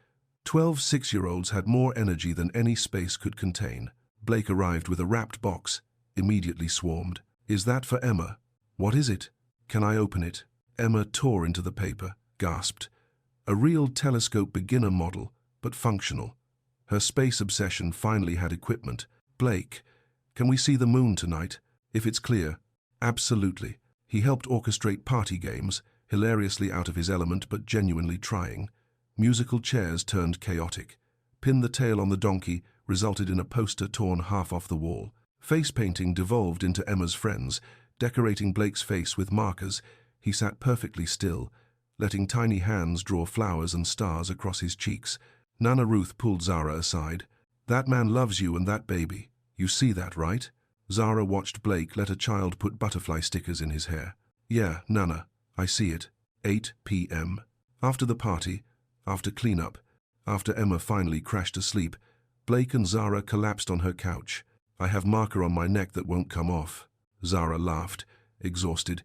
12 6-year-olds had more energy than any space could contain. Blake arrived with a wrapped box, immediately swarmed. Is that for Emma? What is it? Can I open it? Emma tore into the paper, gasped. A real telescope beginner model, but functional. Her space obsession finally had equipment. Blake, can we see the moon tonight? If it's clear. Absolutely. He helped orchestrate party games, hilariously out of his element but genuinely trying. Musical chairs turned chaotic. Pin the tail on the donkey resulted in a poster torn half off the wall. Face painting devolved into Emma's friends, decorating Blake's face with markers. He sat perfectly still, letting tiny hands draw flowers and stars across his cheeks. Nana Ruth pulled Zara aside. That man loves you and that baby. You see that, right? Zara watched Blake let a child put butterfly stickers in his hair. Yeah, Nana, I see it. 8 p.m. After the party, after cleanup, after Emma finally crashed asleep, Blake and Zara collapsed on her couch. I have marker on my neck that won't come off. Zara laughed, exhausted.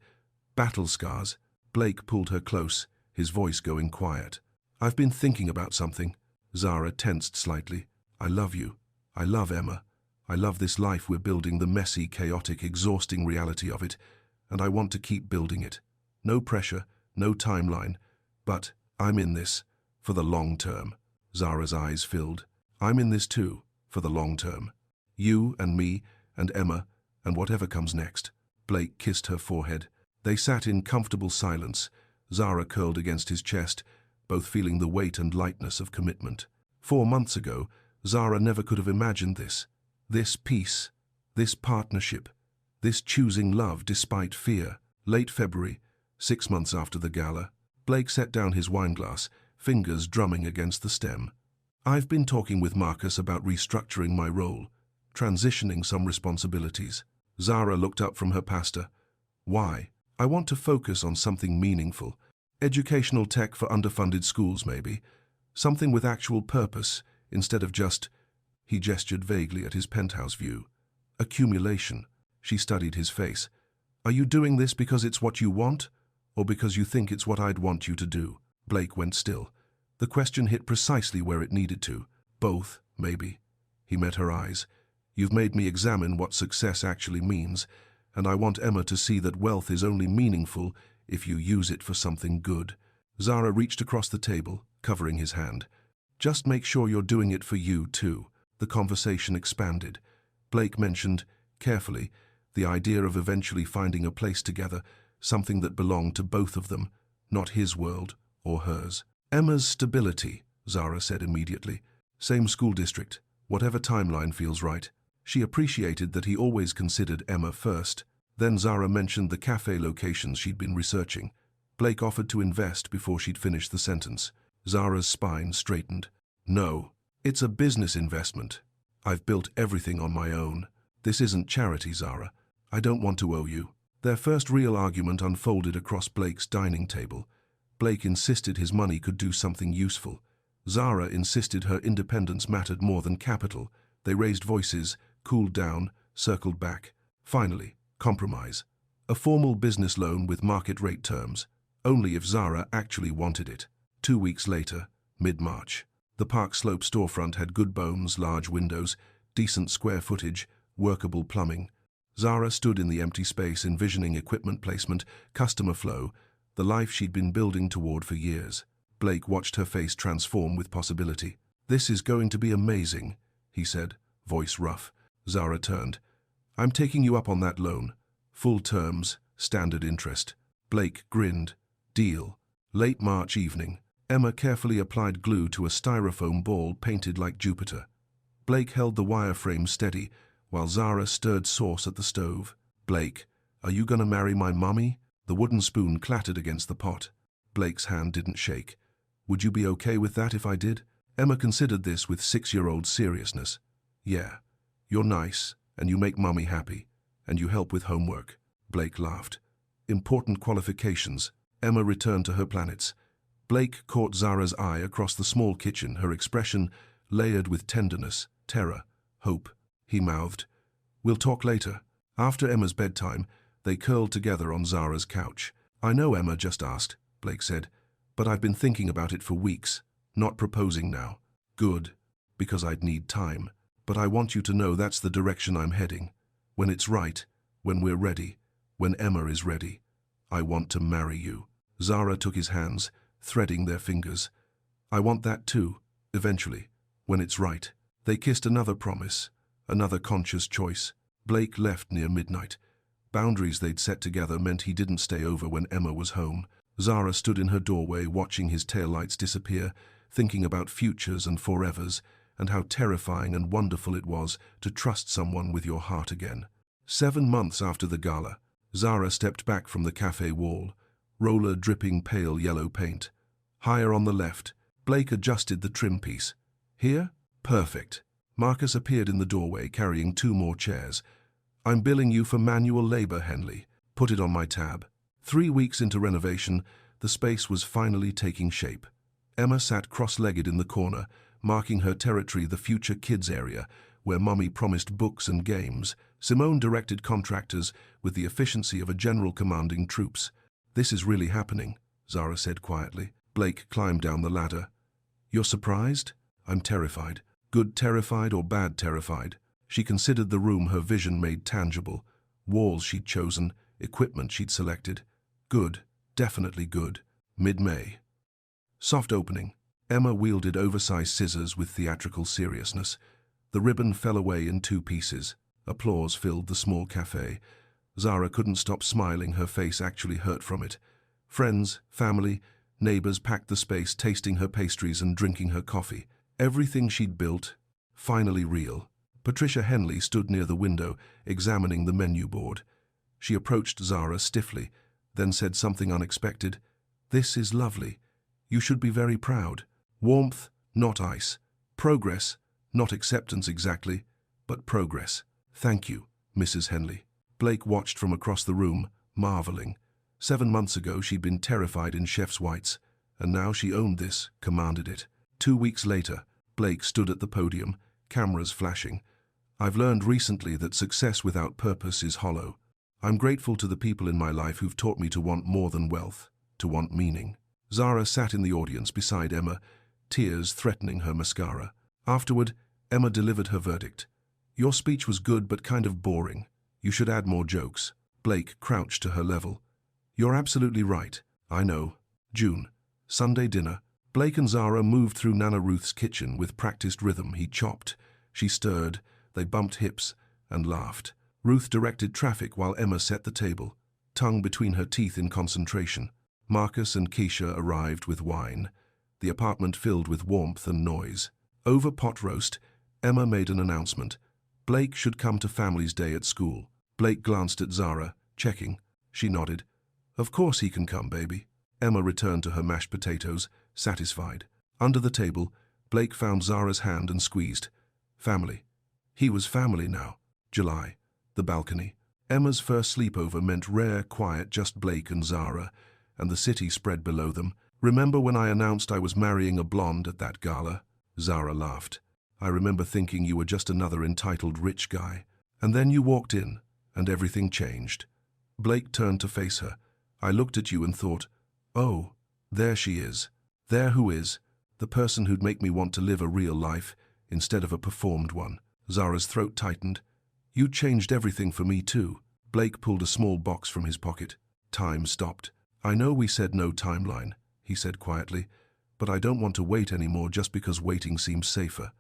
Battle scars. Blake pulled her close, his voice going quiet. I've been thinking about something. Zara tensed slightly. I love you. I love Emma. I love this life we're building, the messy, chaotic, exhausting reality of it, and I want to keep building it. No pressure, no timeline, but I'm in this for the long term. Zara's eyes filled. I'm in this too, for the long term. You and me and Emma and whatever comes next. Blake kissed her forehead. They sat in comfortable silence, Zara curled against his chest, both feeling the weight and lightness of commitment. 4 months ago, Zara never could have imagined this. This peace, this partnership, this choosing love despite fear. Late February, 6 months after the gala, Blake set down his wineglass, fingers drumming against the stem. I've been talking with Marcus about restructuring my role, transitioning some responsibilities. Zara looked up from her pasta. Why? I want to focus on something meaningful. Educational tech for underfunded schools, maybe. Something with actual purpose, instead of just... He gestured vaguely at his penthouse view. Accumulation. She studied his face. Are you doing this because it's what you want, or because you think it's what I'd want you to do? Blake went still. The question hit precisely where it needed to. Both, maybe. He met her eyes. You've made me examine what success actually means, and I want Emma to see that wealth is only meaningful if you use it for something good. Zara reached across the table, covering his hand. Just make sure you're doing it for you, too. The conversation expanded. Blake mentioned, carefully, the idea of eventually finding a place together, something that belonged to both of them, not his world or hers. Emma's stability, Zara said immediately. Same school district, whatever timeline feels right. She appreciated that he always considered Emma first. Then Zara mentioned the cafe locations she'd been researching. Blake offered to invest before she'd finished the sentence. Zara's spine straightened. No. It's a business investment. I've built everything on my own. This isn't charity, Zara. I don't want to owe you. Their first real argument unfolded across Blake's dining table. Blake insisted his money could do something useful. Zara insisted her independence mattered more than capital. They raised voices, cooled down, circled back. Finally, compromise. A formal business loan with market rate terms, only if Zara actually wanted it. 2 weeks later, mid-March. The Park Slope storefront had good bones, large windows, decent square footage, workable plumbing. Zara stood in the empty space, envisioning equipment placement, customer flow, the life she'd been building toward for years. Blake watched her face transform with possibility. "This is going to be amazing," he said, voice rough. Zara turned. "I'm taking you up on that loan. Full terms, standard interest." Blake grinned. "Deal." Late March evening. Emma carefully applied glue to a styrofoam ball painted like Jupiter. Blake held the wireframe steady, while Zara stirred sauce at the stove. "Blake, are you gonna marry my mummy?" The wooden spoon clattered against the pot. Blake's hand didn't shake. "Would you be okay with that if I did?" Emma considered this with 6-year-old seriousness. "Yeah. You're nice, and you make mummy happy, and you help with homework." Blake laughed. "Important qualifications." Emma returned to her planets. Blake caught Zara's eye across the small kitchen, her expression layered with tenderness, terror, hope. He mouthed, "We'll talk later." After Emma's bedtime, they curled together on Zara's couch. "I know Emma just asked," Blake said, "but I've been thinking about it for weeks. Not proposing now." "Good, because I'd need time. But I want you to know that's the direction I'm heading. When it's right, when we're ready, when Emma is ready, I want to marry you." Zara took his hands, threading their fingers. "I want that too, eventually, when it's right." They kissed, another promise, another conscious choice. Blake left near midnight. Boundaries they'd set together meant he didn't stay over when Emma was home. Zara stood in her doorway, watching his taillights disappear, thinking about futures and forevers, and how terrifying and wonderful it was to trust someone with your heart again. 7 months after the gala, Zara stepped back from the cafe wall, roller dripping pale yellow paint. Higher on the left, Blake adjusted the trim piece. "Here? Perfect." Marcus appeared in the doorway, carrying 2 more chairs. "I'm billing you for manual labor, Henley. Put it on my tab." 3 weeks into renovation, the space was finally taking shape. Emma sat cross-legged in the corner, marking her territory, the future kids area, where Mummy promised books and games. Simone directed contractors with the efficiency of a general commanding troops. "This is really happening," Zara said quietly. Blake climbed down the ladder. "You're surprised?" "I'm terrified." "Good terrified or bad terrified?" She considered the room her vision made tangible. Walls she'd chosen, equipment she'd selected. Good, definitely good. Mid-May. Soft opening. Emma wielded oversized scissors with theatrical seriousness. The ribbon fell away in 2 pieces. Applause filled the small cafe. Zara couldn't stop smiling, her face actually hurt from it. Friends, family, neighbors packed the space, tasting her pastries and drinking her coffee. Everything she'd built, finally real. Patricia Henley stood near the window, examining the menu board. She approached Zara stiffly, then said something unexpected. "This is lovely. You should be very proud. Warmth, not ice. Progress, not acceptance exactly, but progress." "Thank you, Mrs. Henley." Blake watched from across the room, marveling. 7 months ago she'd been terrified in chef's whites, and now she owned this, commanded it. 2 weeks later, Blake stood at the podium, cameras flashing. "I've learned recently that success without purpose is hollow. I'm grateful to the people in my life who've taught me to want more than wealth, to want meaning." Zara sat in the audience beside Emma, tears threatening her mascara. Afterward, Emma delivered her verdict. "Your speech was good but kind of boring. You should add more jokes." Blake crouched to her level. "You're absolutely right. I know." June. Sunday dinner. Blake and Zara moved through Nana Ruth's kitchen with practiced rhythm. He chopped. She stirred. They bumped hips and laughed. Ruth directed traffic while Emma set the table, tongue between her teeth in concentration. Marcus and Keisha arrived with wine. The apartment filled with warmth and noise. Over pot roast, Emma made an announcement. Blake should come to Family's Day at school. Blake glanced at Zara, checking. She nodded. "Of course he can come, baby." Emma returned to her mashed potatoes, satisfied. Under the table, Blake found Zara's hand and squeezed. Family. He was family now. July. The balcony. Emma's first sleepover meant rare quiet, just Blake and Zara, and the city spread below them. "Remember when I announced I was marrying a blonde at that gala?" Zara laughed. "I remember thinking you were just another entitled rich guy. And then you walked in, and everything changed." Blake turned to face her. "I looked at you and thought, oh, there she is." There who is, the person who'd make me want to live a real life instead of a performed one. Zara's throat tightened. You changed everything for me too. Blake pulled a small box from his pocket. Time stopped. I know we said no timeline, he said quietly, but I don't want to wait anymore just because waiting seems safer.